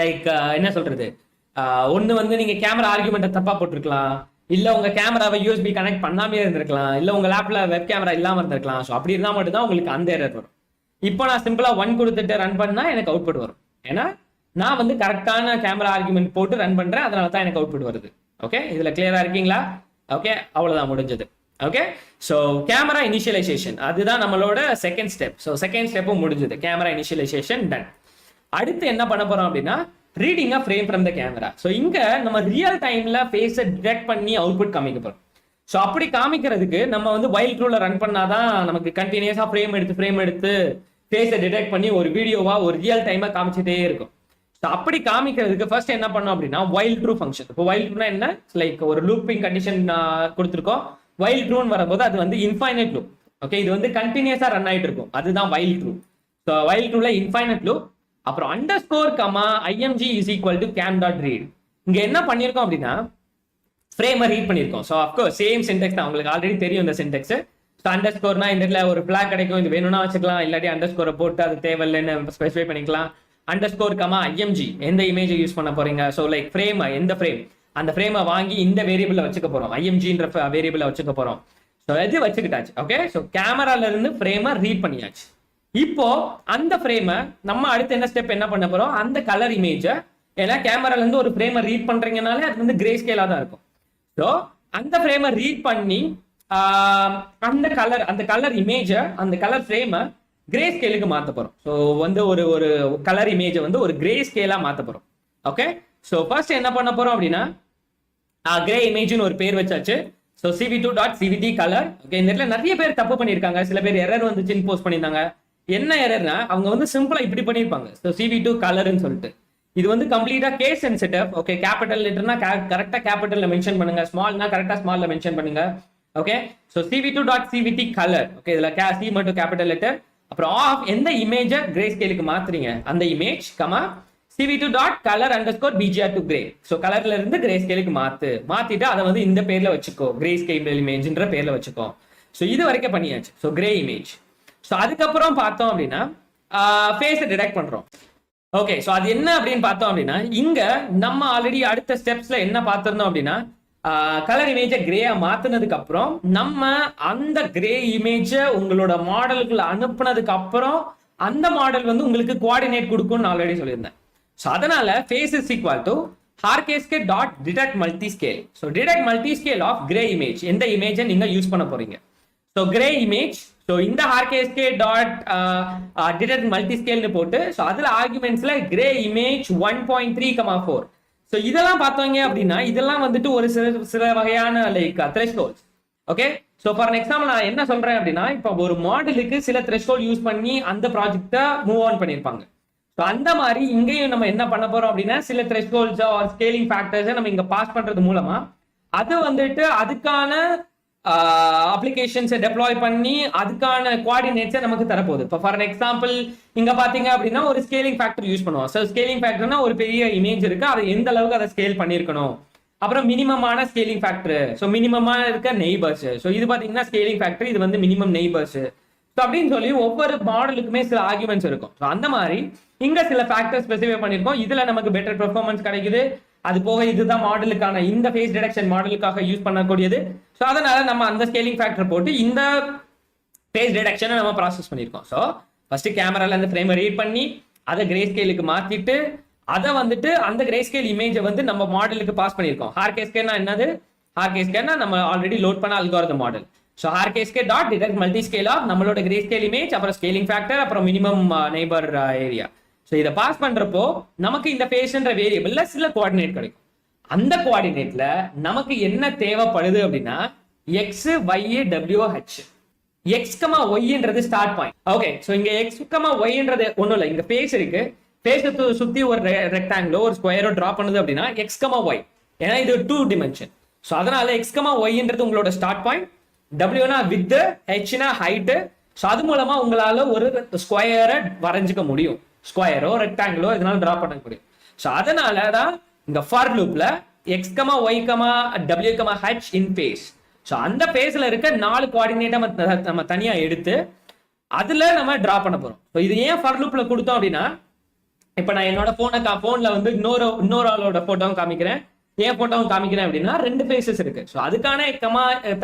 லைக் என்ன சொல்றது, ஒன்னு வந்து நீங்க கேமரா ஆர்குமெண்ட்டை தப்பா போட்டிருக்கலாம், இல்ல உங்க கேமராவை யூஎஸ்பி கனெக்ட் பண்ணாமே இருந்திருக்கலாம், இல்ல உங்க லேப்ல வெப் கேமரா இல்லாம இருந்திருக்கலாம். ஸோ அப்படி இருந்தா மட்டும் தான் உங்களுக்கு அந்த எரர் வரும். இப்போ நான் சிம்பிளா 1 கொடுத்துட்டு ரன் பண்ணா எனக்கு அவுட்புட் வரும். ஏன்னா நான் வந்து கரெக்டான கேமரா ஆர்குமெண்ட் போட்டு ரன் பண்றேன், அதனால தான் எனக்கு அவுட்புட் வருது. ஓகே, இதுல கிளியரா இருக்கீங்களா? ஓகே, அவ்வளவுதான், முடிஞ்சது. ஓகே, ஸோ கேமரா இனிஷியலைசேஷன் அதுதான் நம்மளோட செகண்ட் ஸ்டெப். ஸோ செகண்ட் ஸ்டெப்பும் முடிஞ்சது, கேமரா இனிஷியலைசேஷன் டன். அடுத்து என்ன பண்ண போறோம் அப்படின்னா, reading a frame from the camera. So இங்க நம்ம ரியல் டைம்ல ஃபேஸை டிடெக்ட் பண்ணி அவுட்புட் காமிக்க போறோம். ஸோ அப்படி காமிக்கிறதுக்கு நம்ம வந்து வைல் ட்ரூல ரன் பண்ணாதான் நமக்கு கண்டினியூஸா ஃப்ரேம் எடுத்து ஃபேஸை டிடெக்ட் பண்ணி ஒரு வீடியோவா ஒரு ரியல் டைமா காமிச்சிட்டே இருக்கும். ஸோ அப்படி காமிக்கிறதுக்கு ஃபர்ஸ்ட் என்ன பண்ணோம் அப்படின்னா, வைல் ட்ரூ ஃபங்க்ஷன். இப்போ வைல் ட்ரூனா என்ன, லைக் ஒரு லூப்பிங் கண்டிஷன் கொடுத்துருக்கோம். வைல் ட்ரூன்னு வரும்போது அது வந்து இன்ஃபைனைட் லூப். ஓகே, இது வந்து கண்டினியூஸா ரன் ஆயிட்டு இருக்கும், அதுதான் வைல் ட்ரூ. ஸோ வைல் ட்ரூல இன்ஃபைனைட் லூப், அப்புறம் underscore comma img is equal to cam.read. இங்க என்ன பண்ணிருக்கோம் அப்படின்னா, ஃப்ரேமை ரீட் பண்ணிருக்கோம். ஸோ அப்கோர்ஸ் சேம் சின்டெக்ஸ் தான், உங்களுக்கு ஆல்ரெடி தெரியும் இந்த சின்டெக்ஸ். ஸோ அண்டர்ஸ்கோர்னா இந்த இடத்துல ஒரு ஃபிளாக் கிடைக்கும், இது வேணும்னா வச்சுக்கலாம், இல்லாட்டி அண்டர்ஸ்கோரை போட்டு அது தேவையில்லைன்னு ஸ்பெசிஃபை பண்ணிக்கலாம். அண்டர்ஸ்கோர் கமா ஐஎம்ஜி எந்த இமேஜ் யூஸ் பண்ண போறீங்க. ஸோ லைக் ஃப்ரேம், எந்த ஃப்ரேம், அந்த ஃப்ரேமை வாங்கி இந்த வேரியபிள வச்சுக்க போறோம், ஐஎம்ஜின்ற வேரியபிள வச்சுக்க போறோம். ஸோ இது வச்சுக்கிட்டாச்சு. ஓகே, ஸோ கேமரால இருந்து ஃப்ரேமை ரீட் பண்ணியாச்சு. இப்போ அந்த ஃப்ரேமை நம்ம அடுத்து என்ன ஸ்டெப் என்ன பண்ண போறோம், அந்த கலர் இமேஜை, ஏன்னா கேமரால இருந்து ஒரு ஃப்ரேமை ரீட் பண்றீங்கனாலே அது வந்து கிரே ஸ்கேலா தான் இருக்கும். ஸோ அந்த ஃப்ரேமை ரீட் பண்ணி அந்த கலர் இமேஜை, அந்த கலர் ஃப்ரேமை கிரே ஸ்கேலுக்கு மாற்ற போறோம். ஸோ வந்து ஒரு கலர் இமேஜை வந்து ஒரு கிரே ஸ்கேலா மாற்ற போறோம். ஓகே, ஸோ ஃபர்ஸ்ட் என்ன பண்ண போறோம் அப்படின்னா, கிரே இமேஜ்னு ஒரு பேர் வச்சாச்சு. So cv2.cvt colour. ஓகே, இந்த இடத்துல நிறைய பேர் தப்பு பண்ணியிருக்காங்க. சில பேர் எரர் வந்துச்சுன்னு போஸ்ட் பண்ணியிருந்தாங்க. என்ன எரர்னா, அவங்க வந்து சிம்பிளா இப்படி பண்ணியிருப்பாங்க, ஸோ cv2 கலர்னு சொல்லிட்டு. இது வந்து கம்ப்ளீட்டா கேஸ் சென்சிட்டிவ். ஓகே, கேபிட்டல் லெட்டர்னா கரெக்டா கேபிட்டல்ல மென்ஷன் பண்ணுங்க, ஸ்மால்னா கரெக்டா ஸ்மால்ல மென்ஷன் பண்ணுங்க. Okay, so cv2.cvt colour. Okay, இதுல சி மட்டும் கேபிட்டல் லெட்டர், அப்புறம் ஆஃப் எந்த இமேஜை கிரே ஸ்கேலுக்கு மாத்துறீங்க அந்த image comma cv2.color_bgr to gray. So கலர்ல இருந்து கிரே ஸ்கேலுக்கு மாத்திட்டு அதை வந்து இந்த பேர்ல வச்சுக்கோ, கிரே ஸ்கேல் இமேஜ்ன்ற பேர்ல வச்சுக்கோ. ஸோ இது வரைக்கும் பண்ணியாச்சு. So grey image. ஸோ அதுக்கப்புறம் பார்த்தோம் அப்படின்னா ஃபேஸை டிடெக்ட் பண்றோம். ஓகே, ஸோ அது என்ன அப்படின்னு பார்த்தோம் அப்படின்னா, இங்க நம்ம ஆல்ரெடி அடுத்த ஸ்டெப்ஸ்ல என்ன பார்த்திருந்தோம் அப்படின்னா, கலர் இமேஜை கிரேயா மாத்தினதுக்கு அப்புறம் நம்ம அந்த கிரே இமேஜை உங்களோட மாடலுக்குள்ள அனுப்புனதுக்கு அப்புறம் அந்த மாடல் வந்து உங்களுக்கு கோஆர்டினேட் கொடுக்கும்னு ஆல்ரெடி சொல்லியிருந்தேன். ஸோ அதனால face is equal to harksk.detect multiscale. So detect multiscale of grey image, எந்த இமேஜை நீங்க யூஸ் பண்ண போறீங்க. So grey image. ஸோ இந்த harksk.detect multiscale போட்டு, ஸோ அதுல ஆர்குமெண்ட்ஸ்ல கிரே இமேஜ் 1.3,4. ஸோ இதெல்லாம் பார்த்தோங்க அப்படின்னா இதெல்லாம் வந்துட்டு ஒரு சில வகையான like thresholds. Okay, so for example நான் என்ன சொல்றேன் அப்படின்னா, இப்போ ஒரு மாடலுக்கு சில த்ரெஷ்ஹோல்ட் யூஸ் பண்ணி அந்த ப்ராஜெக்டை மூவ் ஆன் பண்ணியிருப்பாங்க. ஸோ அந்த மாதிரி இங்கேயும் நம்ம என்ன பண்ண போறோம் அப்படின்னா, சில த்ரெஷ்ஹோல்ட்ஸ் ஆர் ஸ்கேலிங் ஃபேக்டர்ஸை நம்ம இங்க பாஸ் பண்றது மூலமா அது வந்துட்டு அதுக்கான அப்ளிகேஷன்ஸை டெப்ளாய் பண்ணி அதுக்கான கோஆர்டினேட்ஸை நமக்கு தரப்போகுது. இப்போ ஃபார் எக்ஸாம்பிள் இங்க பாத்தீங்க அப்படின்னா ஒரு ஸ்கேலிங் ஃபேக்டர் யூஸ் பண்ணுவோம். ஸோ ஸ்கேலிங் ஃபேக்டர்னா ஒரு பெரிய இமேஜ் இருக்கு, அதை எந்த அளவுக்கு அதை ஸ்கேல் பண்ணியிருக்கணும். அப்புறம் மினிமமான ஸ்கேலிங் ஃபேக்டர், ஸோ மினிமமா இருக்க நெய்பர்ஸ். ஸோ இது பாத்தீங்கன்னா ஸ்கேலிங் ஃபேக்டர், இது வந்து மினிமம் நெய்பர்ஸ். ஸோ அப்படின்னு சொல்லி ஒவ்வொரு மாடலுக்குமே சில ஆர்குமெண்ட்ஸ் இருக்கும். ஸோ அந்த மாதிரி இங்க சில ஃபேக்டர் ஸ்பெசிஃபை பண்ணிருக்கோம். இதுல நமக்கு பெட்டர் பெர்ஃபார்மன்ஸ் கிடைக்குது. அது போக இதுதான் மாடலுக்கான இந்த ஃபேஸ் டிடெக்ஷன் மாடலுக்காக யூஸ் பண்ணக்கூடியது. ஸோ அதனால நம்ம அந்த ஸ்கேலிங் ஃபேக்டர் போட்டு இந்த ஃபேஸ் டிடெக்ஷனை நம்ம ப்ராசஸ் பண்ணியிருக்கோம். ஸோ ஃபர்ஸ்ட் கேமரால அந்த ஃப்ரேமை ரீட் பண்ணி அதை கிரே ஸ்கேலுக்கு மாத்திட்டு அதை வந்துட்டு அந்த கிரே ஸ்கேல் இமேஜை வந்து நம்ம மாடலுக்கு பாஸ் பண்ணியிருக்கோம். harksk என்னது, harksk நம்ம ஆல்ரெடி லோட் பண்ண algorithm model. So harksk.detect multiscale of நம்மளோட கிரே ஸ்கேல் இமேஜ், அப்புறம் ஸ்கேலிங் ஃபேக்டர், அப்புறம் மினிமம் நெய்பர் ஏரியா. ஸோ இதை பாஸ் பண்றப்போ நமக்கு இந்த ஃபேஸ்ன்ற வேரியபிள்ல சில கோஆர்டினேட் கிடைக்கும். அந்த கோஆர்டினேட்ல நமக்கு என்ன தேவைப்படுது அப்படின்னா எக்ஸ், ஒய், டபிள்யூ, ஹெச். எக்ஸ் கமா ஒய்ன்றது ஸ்டார்ட் பாயிண்ட். ஓகே, ஸோ இங்க எக்ஸ் கமா ஒய்ன்றது ஒன்றும் இல்லை, இங்க ஃபேஸ் இருக்கு. ஃபேஸை சுத்தி ஒரு ரெக்டாங்கிளோ ஒரு ஸ்கொயரோ டிரா பண்ணுது அப்படின்னா எக்ஸ் கமா ஒய், ஏன்னா இது 2 dimension. ஸோ அதனால எக்ஸ் கமா ஒய்ன்றது உங்களோட ஸ்டார்ட் பாயிண்ட், டபிள்யூனா வித், ஹெச்னா ஹைட். ஸோ அது மூலமா உங்களால ஒரு ஸ்கொயரை வரைஞ்சிக்க முடியும், ஸ்கொயரோ ரெக்டாங்கிளோ இதனால டிரா பண்ண முடியும். ஸோ அதனால தான் இங்க ஃபார் லூப்ல x comma Y comma W comma h in face. So அந்த ஃபேஸ்ல இருக்க 4 கோஆர்டினேட்டை நம்ம தனியா எடுத்து அதுல நம்ம டிரா பண்ண போறோம். ஸோ இது ஏன் ஃபார் லூப்ல கொடுத்தோம் அப்படின்னா, இப்போ நான் என்னோட போன்ல வந்து இன்னொரு ஆளோட போட்டோவும் காமிக்கிறேன், ஏன் போட்டோவும் காமிக்கிறேன் அப்படின்னா 2 ஃபேஸஸ் இருக்கு. ஸோ அதுக்கான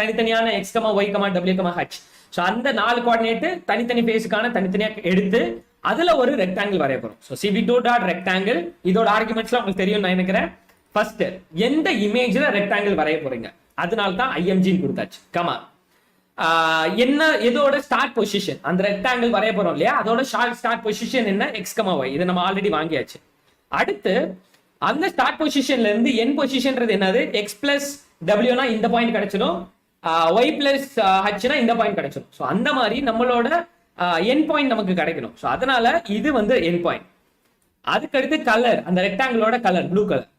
தனித்தனியான X comma Y comma W comma H. So அந்த 4 கோஆர்டினேட் தனித்தனி ஃபேஸுக்கான தனித்தனியா எடுத்து அதுல ஒரு ரெக்டாங்கிள் வரைய போறோம். ஸோ cv2.rectangle இதோட ஆர்குமெண்ட்ஸ்ல உங்களுக்கு தெரியும் நான் நினைக்கிறேன். ஃபர்ஸ்ட் எந்த இமேஜ்ல ரெக்டாங்கிள் வரைய போறீங்க, அதனால தான் ஐஎம்ஜின்னு கொடுத்தாச்சு. கமா என்ன எதோட ஸ்டார்ட் பொசிஷன், அந்த ரெக்டாங்கிள் வரைய போறோம் இல்லையா, அதோட ஸ்டார்ட் பொசிஷன் என்ன, எக்ஸ் கமா ஒய். இதை நம்ம ஆல்ரெடி வாங்கியாச்சு. அடுத்து அந்த ஸ்டார்ட் பொசிஷன்ல இருந்து என் பொசிஷன்றது என்னது, எக்ஸ் பிளஸ் டபிள்யூனா இந்த பாயிண்ட் கிடைச்சிடும், ஒய் பிளஸ் ஹெச்னா இந்த பாயிண்ட் கிடைச்சிடும். ஸோ அந்த மாதிரி நம்மளோட என் பாயிண்ட் நமக்கு கிடைக்கணும். ஸோ அதனால இது வந்து என் பாயிண்ட். அதுக்கடுத்து கலர், அந்த ரெக்டாங்கிளோட கலர் ப்ளூ கலர்.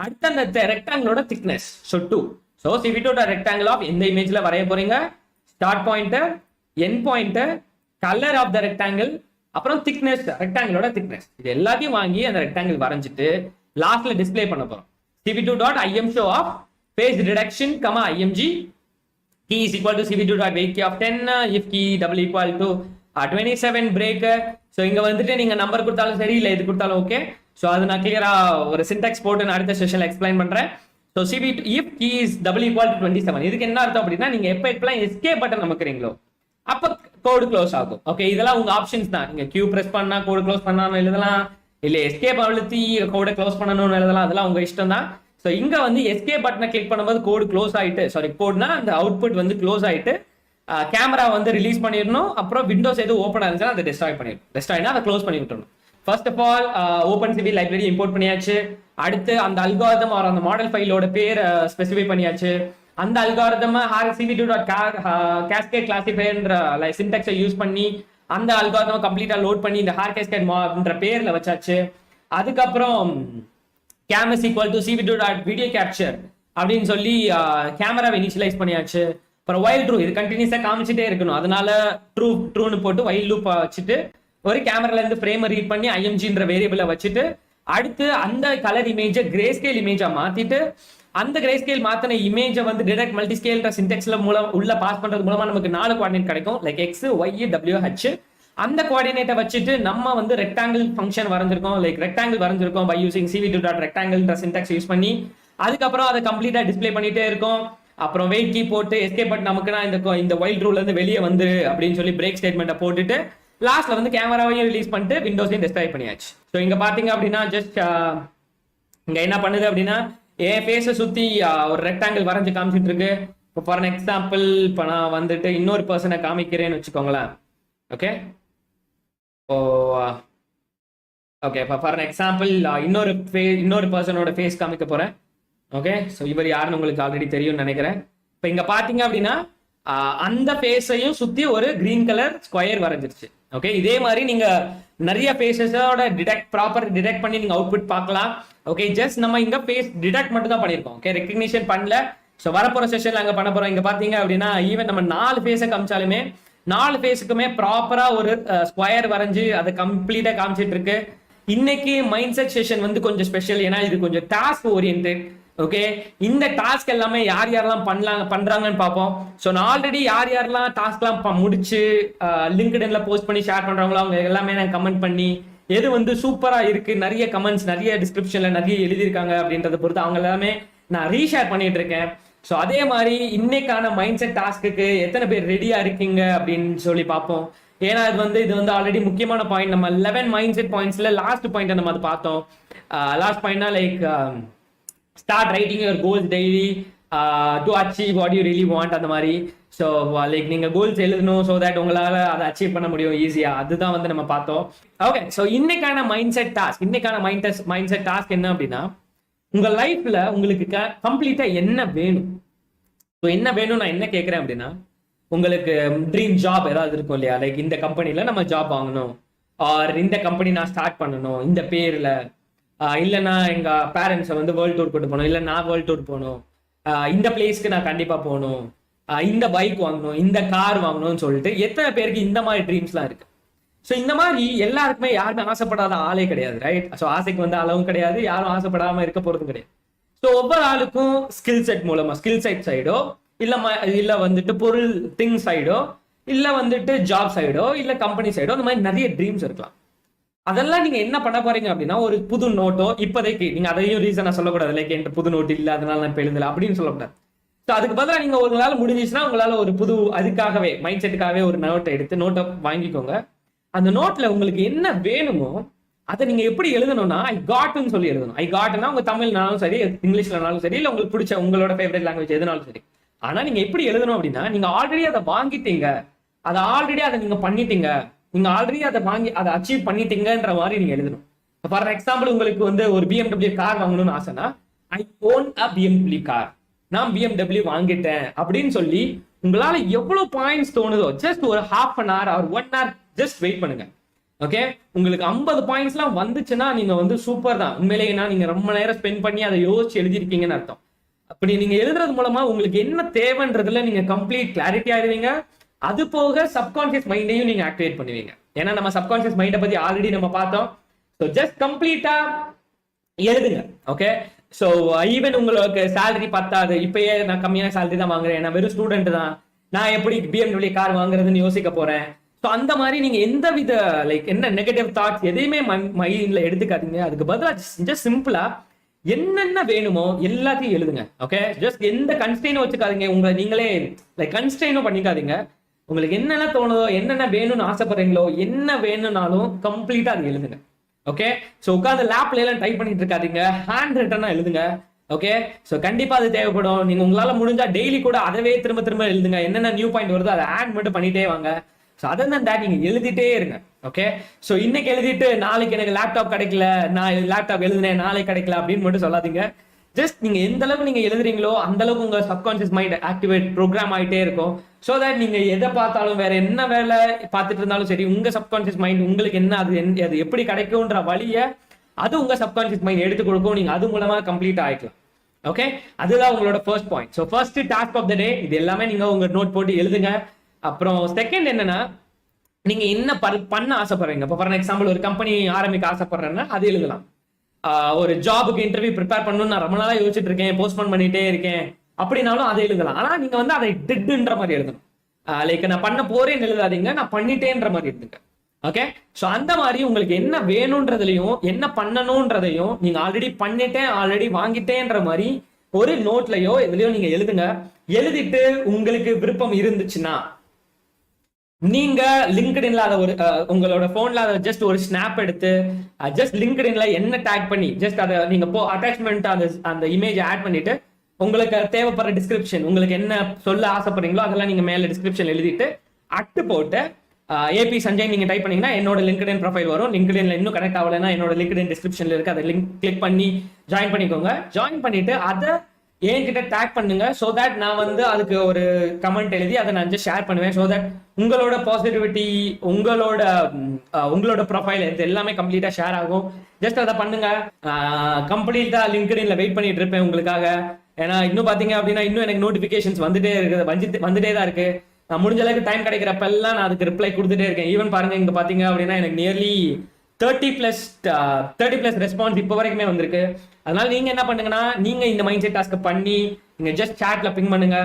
அடுத்து அந்த ரெக்டாங்கிளோட thickness, so 2. So cv2.rectangle of எந்த இமேஜ்ல வரைய போறீங்க, start point, end point, colour of the rectangle, அப்புறம் திக்னஸ், ரெக்டாங்கிளோட திக்னஸ். இது எல்லாத்தையும் வாங்கி அந்த ரெக்டாங்கிள் வரைஞ்சிட்டு லாஸ்ட்ல டிஸ்பிளே பண்ண போறோம். cv2.imshow of face detection, img key is equal to cv2.weight key of 10 if key double equal to 27 break so இங்க வந்துட்டு நீங்க நம்பர் கொடுத்தாலும் சரி இல்லை இது கொடுத்தாலும் ஓகே. ஸோ அது நான் கிளியரா ஒரு சின்டாக்ஸ் போட்டு நான் அடுத்த செஷன்ல எக்ஸ்பிளைன் பண்றேன். So CV if key is double equal to 27, இதுக்கு என்ன அர்த்தம் அப்படின்னா நீங்க எப்பெல்லாம் எஸ்கேப் பட்டன் நமக்குறீங்களோ அப்ப கோடு க்ளோஸ் ஆகும். ஓகே, இதெல்லாம் உங்க ஆப்ஷன்ஸ் தான். நீங்க கியூ பிரஸ் பண்ணா கோடு க்ளோஸ் பண்ணாலும் எழுதலாம், இல்ல எஸ்கேப் அழுத்தி கோடை க்ளோஸ் பண்ணணும்னு எழுதலாம், அதெல்லாம் உங்க இஷ்டம் தான். ஸோ இங்க வந்து எஸ்கேப் பட்டனை கிளிக் பண்ணும்போது கோடு க்ளோஸ் ஆயிட்டு, சாரி கோட்னா அந்த அவுட்புட் வந்து க்ளோஸ் ஆயிட்டு கேமரா வந்து ரிலீஸ் பண்ணிடணும். அப்புறம் விண்டோஸ் எதுவும் ஓப்பன் ஆயிருந்துச்சுன்னா அதை டெஸ்ட்ராய் பண்ணிடணும். டெஸ்ட்ராய்னா அதை க்ளோஸ் பண்ணி விட்டுறணும். First of all open CV library import பண்ணியாச்சு. அடுத்து அந்த அல்காரிதம் ஆர் அந்த மாடல் ஃபைலோட பேர் ஸ்பெசிஃபை பண்ணியாச்சு. அந்த அல்காரிதம் cascade classifierன்ற சின்டாக்ஸை யூஸ் பண்ணி அந்த அல்காரிதம் கம்ப்ளீட்டா லோட் பண்ணி இந்த cascade பேர்ல வச்சாச்சு. அதுக்கப்புறம் game is equal to cv2.video capture அப்படின்னு சொல்லி கேமராவை இனிஷியலைஸ் பண்ணியாச்சு. அப்புறம் வைல் ட்ரூ, இது கண்டினியூஸா காமிச்சிட்டே இருக்கணும், அதனால ட்ரூன்னு போட்டு வைல் லூப் வச்சுட்டு ஒரு கேமரால இருந்து ஃப்ரேம் ரீட் பண்ணி imgன்ற வேரியபிளை வச்சுட்டு அடுத்து அந்த கலர் இமேஜை கிரே ஸ்கேல் இமேஜா மாத்திட்டு அந்த கிரே ஸ்கேல் மாத்தின இமேஜை வந்து டிரெக்ட் மல்டி ஸ்கேல் சின்டெக்ஸ்ல மூலம் உள்ள பாஸ் பண்றது மூலமா நமக்கு 4 கோஆர்டினேட் கிடைக்கும், லைக் எக்ஸ் ஒய் டபிள்யூ ஹெச். அந்த கோஆர்டினேட்டை வச்சுட்டு நம்ம வந்து rectangle function வரைஞ்சிருக்கோம், like rectangle வரைஞ்சிருக்கோம் by using cv2.rectangle syntax use பண்ணி. அதுக்கப்புறம் அதை கம்ப்ளீட்டா டிஸ்பிளே பண்ணிட்டே இருக்கும். அப்புறம் வெயிட் கீ போட்டு எஸ்கேப் பட் நமக்குனா இந்த வைல்ட் ரூல்ல இருந்து வெளியே வந்து அப்படின்னு சொல்லி பிரேக் ஸ்டேட்மெண்ட்டை போட்டுட்டு லாஸ்ட்ல வந்து கேமராவையும் ரிலீஸ் பண்ணிட்டு விண்டோஸையும் டெஸ்ட்ராய் பண்ணியாச்சு. ஸோ இங்க பாத்தீங்க அப்படின்னா ஜஸ்ட் இங்க என்ன பண்ணுது அப்படின்னா என் ஃபேஸை சுத்தி ஒரு ரெக்டாங்கிள் வரைஞ்சு காமிச்சிட்டு இருக்கு. இப்போ ஃபார் எக்ஸாம்பிள் இப்போ நான் வந்துட்டு இன்னொரு பர்சனை காமிக்கிறேன்னு வச்சுக்கோங்களேன். ஓகே, ஓகே, இப்போ ஃபார் எக்ஸாம்பிள் இன்னொரு பர்சனோட ஃபேஸ் காமிக்க போறேன். ஓகே, ஸோ இவர் யாருன்னு உங்களுக்கு ஆல்ரெடி தெரியும்னு நினைக்கிறேன். இப்போ இங்க பாத்தீங்க அப்படின்னா அந்த ஃபேஸையும் சுத்தி ஒரு கிரீன் கலர் ஸ்கொயர் வரைஞ்சிருச்சு. ஓகே, இதே மாதிரி நீங்க நிறைய ஃபேஸஸோட ப்ராப்பர் டிடெக்ட் பண்ணி நீங்க அவுட்புட் பார்க்கலாம். ஓகே, ஜஸ்ட் நம்ம இங்க ஃபேஸ் டிடெக்ட் மட்டும் தான் பண்ணிருக்கோம். ஓகே, ரெகக்னிஷன் பண்ணல. ஸோ வரப்போற செஷன்ல அங்க பண்ண போறோம். இங்க பாத்தீங்க அப்படின்னா ஈவன் நம்ம 4 ஃபேஸை காமிச்சாலுமே 4 ஃபேஸுக்குமே ப்ராப்பரா ஒரு ஸ்கொயர் வரைஞ்சு அதை கம்ப்ளீட்டா காமிச்சிட்டு இருக்கு. இன்னைக்கு மைண்ட் செட் செஷன் வந்து கொஞ்சம் ஸ்பெஷல், ஏன்னா இது கொஞ்சம் டாஸ்க் ஓரியன்ட். ஓகே, இந்த டாஸ்க் எல்லாமே யாரெல்லாம் பண்றாங்கன்னு பார்ப்போம். ஸோ நான் ஆல்ரெடி யாரெல்லாம் டாஸ்க்லாம் முடிச்சு லிங்க்டின்ல போஸ்ட் பண்ணி ஷேர் பண்றாங்களோ அவங்க எல்லாமே நான் கமெண்ட் பண்ணி எது வந்து சூப்பரா இருக்கு, நிறைய கமெண்ட்ஸ் நிறைய டிஸ்கிரிப்ஷன்ல நிறைய எழுதியிருக்காங்க அப்படின்றத பொறுத்து அவங்க எல்லாமே நான் ரீஷேர் பண்ணிட்டு இருக்கேன். ஸோ அதே மாதிரி இன்னைக்கான மைண்ட் செட் டாஸ்க்கு எத்தனை பேர் ரெடியா இருக்கீங்க அப்படின்னு சொல்லி பார்ப்போம். ஏன்னா இது வந்து ஆல்ரெடி முக்கியமான பாயிண்ட். நம்ம 11 மைண்ட் செட் பாயிண்ட்ஸ்ல லாஸ்ட் பாயிண்ட் நம்ம அதை பார்த்தோம். லாஸ்ட் பாயிண்ட்னா like start writing your goals daily to achieve what you really want அந்த மாதிரி. ஸோ லைக் நீங்க கோல்ஸ் எழுதணும் ஸோ தட் உங்களால அதை அச்சீவ் பண்ண முடியும் ஈஸியா. அதுதான் வந்து நம்ம பார்த்தோம். ஓகே, ஸோ இன்னைக்கான மைண்ட் செட் டாஸ்க் என்ன அப்படின்னா உங்க லைஃப்ல உங்களுக்கு கம்ப்ளீட்டா என்ன வேணும். ஸோ என்ன வேணும் நான் என்ன கேட்கிறேன் அப்படின்னா உங்களுக்கு ட்ரீம் ஜாப் ஏதாவது இருக்கும் இல்லையா, லைக் இந்த கம்பெனில நம்ம ஜாப் வாங்கணும், ஆர் இந்த கம்பெனி நான் ஸ்டார்ட் பண்ணணும் இந்த பேர்ல, இல்லைன்னா எங்க பேரண்ட்ஸை வந்து வேர்ல்டு டூர் கூட்டு போகணும், இல்லை நான் வேர்ல்டு டூர் போகணும், இந்த பிளேஸ்க்கு நான் கண்டிப்பா போகணும், இந்த பைக் வாங்கணும், இந்த கார் வாங்கணும்னு சொல்லிட்டு எத்தனை பேருக்கு இந்த மாதிரி ட்ரீம்ஸ்லாம் இருக்கு. ஸோ இந்த மாதிரி எல்லாருக்குமே யாருமே ஆசைப்படாத ஆளே கிடையாது, ரைட்? ஸோ ஆசைக்கு வந்து அளவும் கிடையாது, யாரும் ஆசைப்படாம இருக்க போறதும் கிடையாது. ஸோ ஒவ்வொரு ஆளுக்கும் ஸ்கில் செட் மூலமா ஸ்கில் செட் சைடோ இல்ல வந்துட்டு பொருள் திங் சைடோ இல்ல வந்துட்டு ஜாப் சைடோ இல்ல கம்பெனி சைடோ இந்த மாதிரி நிறைய ட்ரீம்ஸ் இருக்கலாம். அதெல்லாம் நீங்க என்ன பண்ண போறீங்க அப்படின்னா ஒரு புது நோட்டோ, இப்போதைக்கு நீங்க அதையும் ரீசனா சொல்லக்கூடாது, லைக் என்கிட்ட புது நோட் இல்ல அதனால நான் இப்ப எழுதல அப்படின்னு சொல்லக்கூடாது. ஸோ அதுக்கு பதிலாக நீங்க உங்களால முடிஞ்சிச்சுன்னா உங்களால ஒரு புது அதுக்காகவே மைண்ட் செட்டுக்காகவே ஒரு நோட்டை எடுத்து நோட்டை வாங்கிக்கோங்க. அந்த நோட்ல உங்களுக்கு என்ன வேணுமோ அதை நீங்க எப்படி எழுதணும்னா ஐ காட்னு சொல்லி எழுதணும். ஐ காட்னா உங்க தமிழ்னாலும் சரி இங்கிலீஷ்லனாலும் சரி இல்ல உங்களுக்கு பிடிச்ச உங்களோட ஃபேவரட் லாங்குவேஜ் எதுனாலும் சரி. ஆனா நீங்க எப்படி எழுதணும் அப்படின்னா நீங்க ஆல்ரெடி அதை வாங்கிட்டீங்க, அதை நீங்க பண்ணிட்டீங்க, நீங்க ஆல்ரெடி அதை வாங்கி அதை அச்சீவ் பண்ணிட்டீங்கன்ற மாதிரி நீங்க எழுதணும். ஃபார் எக்ஸாம்பிள் உங்களுக்கு வந்து ஒரு BMW கார் வாங்கணும்னு ஆசைனா I own a BMW car, நான் BMW வாங்கிட்டேன் அப்படின்னு சொல்லி உங்களால எவ்வளவு பாயிண்ட்ஸ் தோணுதோ ஜஸ்ட் ஒரு ½ an hour or 1 hour just wait பண்ணுங்க. ஓகே, உங்களுக்கு 50 பாயிண்ட்ஸ்லாம் வந்துச்சுன்னா நீங்க வந்து சூப்பர் தான் உண்மையிலேயே. நீங்க ரொம்ப நேரம் ஸ்பெண்ட் பண்ணி அதை யோசிச்சு எழுதிருக்கீங்கன்னு அர்த்தம். அப்படி நீங்க எழுதுறது மூலமா உங்களுக்கு என்ன தேவைன்றதுல நீங்க கம்ப்ளீட் கிளாரிட்டி ஆயிருவீங்க. அது போக சப்கான்சியஸ் மைண்டையும் நீங்க ஆக்டிவேட் பண்ணுவீங்க. ஏன்னா நம்ம சப்கான்சியஸ் மைண்டை பத்தி ஆல்ரெடி நம்ம பார்த்தோம். ஸோ ஜஸ்ட் கம்ப்ளீட்டா எழுதுங்க. ஓகே, ஸோ ஈவன் உங்களுக்கு சேலரி பத்தாது, இப்பயே நான் கம்மியான சேலரி தான் வாங்குறேன், நான் வெறும் ஸ்டூடெண்ட் தான், நான் எப்படி BMW கார் வாங்குறதுன்னு யோசிக்க போறேன். ஸோ அந்த மாதிரி நீங்க எந்த வித லைக் என்ன நெகட்டிவ் தாட்ஸ் எதையுமே மைண்ட்ல எடுத்துக்காதீங்க. அதுக்கு பதிலாக ஜஸ்ட் சிம்பிளா என்னென்ன வேணுமோ எல்லாத்தையும் எழுதுங்க. ஓகே, ஜஸ்ட் எந்த கன்ஸ்ட்ரெயினும் வச்சுக்காதீங்க, உங்களை நீங்களே லைக் கன்ஸ்ட்ரெயினும் பண்ணிக்காதீங்க. உங்களுக்கு என்னென்ன தோணுதோ, என்னென்ன வேணும்னு ஆசைப்படுறீங்களோ, என்ன வேணும்னாலும் கம்ப்ளீட்டா அது எழுதுங்க. ஓகே, ஸோ உட்காந்து லேப்ல எல்லாம் டைப் பண்ணிட்டு இருக்காதீங்க, ஹேண்ட் ரிட்டனா எழுதுங்க. ஓகே, ஸோ கண்டிப்பா அது தேவைப்படும். நீங்க உங்களால முடிஞ்சா டெய்லி கூட அதவே திரும்ப திரும்ப எழுதுங்க. என்னென்ன நியூ பாயிண்ட் வருதோ அதை ஆட் மட்டும் பண்ணிட்டே வாங்க. ஸோ அதர் தன் தட் நீங்க எழுதிட்டே இருங்க. ஓகே, ஸோ இன்னைக்கு எழுதிட்டு நாளைக்கு எனக்கு லேப்டாப் கிடைக்கல, நான் லேப்டாப் எழுதுனேன் நாளைக்கு கிடைக்கல அப்படின்னு மட்டும் சொல்லாதீங்க. ஜஸ்ட் நீங்க எந்த அளவுக்கு நீங்க எழுதுறீங்களோ அந்த அளவுக்கு உங்க சப்கான்சியஸ் மைண்ட் ஆக்டிவேட் ப்ரோக்ராம் ஆகிட்டே இருக்கும். ஸோ தட் நீங்க எதை பார்த்தாலும், வேற என்ன வேலை பார்த்துட்டு இருந்தாலும் சரி, உங்க சப்கான்சியஸ் மைண்ட் உங்களுக்கு என்ன அது எப்படி கிடைக்கும்ன்ற வழியை அது உங்க சப்கான்சியஸ் மைண்ட் எடுத்து கொடுக்கும். நீங்க அது மூலமா கம்ப்ளீட் ஆயிக்கலாம். ஓகே, அதுதான் உங்களோட first point. So first task of the day இது எல்லாமே நீங்க உங்க நோட் போட்டு எழுதுங்க. அப்புறம் செகண்ட் என்னன்னா, நீங்க என்ன பண்ண ஆசைப்படுறீங்க. இப்போ ஃபார் எக்ஸாம்பிள் ஒரு கம்பெனி ஆரம்பிக்க ஆசைப்படுறேன்னா அது எழுதலாம். ஒரு ஜாபுக்கு இன்டர்வியூ ப்ரிப்பேர் பண்ணணும்னு நான் ரொம்ப நாளா யோசிச்சுட்டு இருக்கேன், போஸ்ட்போன் பண்ணிட்டே இருக்கேன் அப்படின்னாலும் அதை எழுதலாம். ஆனா நீங்க வந்து அதை டிட்ன்ற மாதிரி எழுதணும். லைக் நான் பண்ண போறேன்னு எழுதாதீங்க, நான் பண்ணிட்டேன்ற மாதிரி எழுதுங்க. ஓகே, ஸோ அந்த மாதிரி உங்களுக்கு என்ன வேணும்ன்றதுலையும் என்ன பண்ணணும்ன்றதையும் நீங்க ஆல்ரெடி பண்ணிட்டேன், ஆல்ரெடி வாங்கிட்டேன்ற மாதிரி ஒரு நோட்லயோ எதுலயோ நீங்க எழுதுங்க. எழுதிட்டு உங்களுக்கு விருப்பம் இருந்துச்சுன்னா நீங்க லிங்க்டின்ல அதை ஒரு உங்களோட போன்ல அதை ஜஸ்ட் ஒரு ஸ்னாப் எடுத்து ஜஸ்ட் லிங்க்டின்ல என்ன டேக் பண்ணி ஜஸ்ட் அதை நீங்க அட்டாச்மெண்ட் அந்த இமேஜ் ஆட் பண்ணிட்டு உங்களுக்கு தேவைப்படுற டிஸ்கிரிப்ஷன், உங்களுக்கு என்ன சொல்ல ஆசைப்படுறீங்களோ அதெல்லாம் நீங்க மேல டிஸ்கிரிப்ஷன் எழுதிட்டு அட்டு போட்டு ஏபி சஞ்சய் நீங்க டைப் பண்ணீங்கன்னா என்னோட லிங்க்டின் ப்ரொஃபைல் வரும். லிங்க்டின்ல இன்னும் கனெக்ட் ஆகலைன்னா என்னோட லிங்க்டின் டிஸ்கிரிப்ஷன்ல இருக்கு, அதை லிங்க் கிளிக் பண்ணி ஜாயின் பண்ணிக்கோங்க. ஜாயின் பண்ணிட்டு அதை என்கிட்ட டேக் பண்ணுங்க. ஸோ தட் நான் வந்து அதுக்கு ஒரு கமெண்ட் எழுதி அதை நான் ஷேர் பண்ணுவேன். ஸோ தட் உங்களோட பாசிட்டிவிட்டி, உங்களோட ப்ரொஃபைல் இது எல்லாமே கம்ப்ளீட்டா ஷேர் ஆகும். ஜஸ்ட் அதை பண்ணுங்க. கம்ப்ளீட்டா லிங்க்டின்ல வெயிட் பண்ணிட்டு இருப்பேன் உங்களுக்காக. ஏன்னா இன்னும் பாத்தீங்க அப்படின்னா இன்னும் எனக்கு நோட்டிபிகேஷன்ஸ் வந்துட்டே தான் இருக்கு. நான் முடிஞ்ச அளவுக்கு டைம் கிடைக்கிறப்பெல்லாம் நான் அதுக்கு ரிப்ளை கொடுத்துட்டே இருக்கேன். ஈவன் பாருங்க இங்க பாத்தீங்க அப்படின்னா எனக்கு நியர்லி 30+ ரெஸ்பான்ஸ் இப்போ வரைக்குமே வந்திருக்கு. அதனால நீங்க என்ன பண்ணுங்கன்னா, நீங்க இந்த மைண்ட் செட் டாஸ்க் பண்ணி நீங்க ஜஸ்ட் சாட்ல பிங் பண்ணுங்க.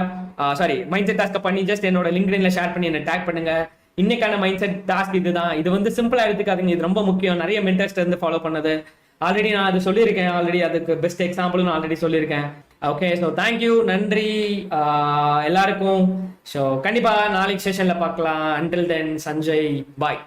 மைண்ட் செட் டாஸ்க் பண்ணி ஜஸ்ட் என்னோட லிங்க்டின்ல ஷேர் பண்ணி என்ன டேக் பண்ணுங்க. இன்னைக்கான மைண்ட் செட் டாஸ்க் இதுதான். இது வந்து சிம்பிளா எடுத்துக்காதீங்க, இது ரொம்ப முக்கியம். நிறைய மென்டர்ஸ்ல இருந்து ஃபாலோ பண்ணது ஆல்ரெடி நான் அது சொல்லியிருக்கேன். ஆல்ரெடி அதுக்கு பெஸ்ட் எக்ஸாம்பிளும் நான் ஆல்ரெடி சொல்லியிருக்கேன். ஓகே, ஸோ தேங்க்யூ, நன்றி எல்லாருக்கும். ஸோ கண்டிப்பா நாளைக்கு செஷன்ல பார்க்கலாம். அன்டில் தென், சஞ்சய், பாய்.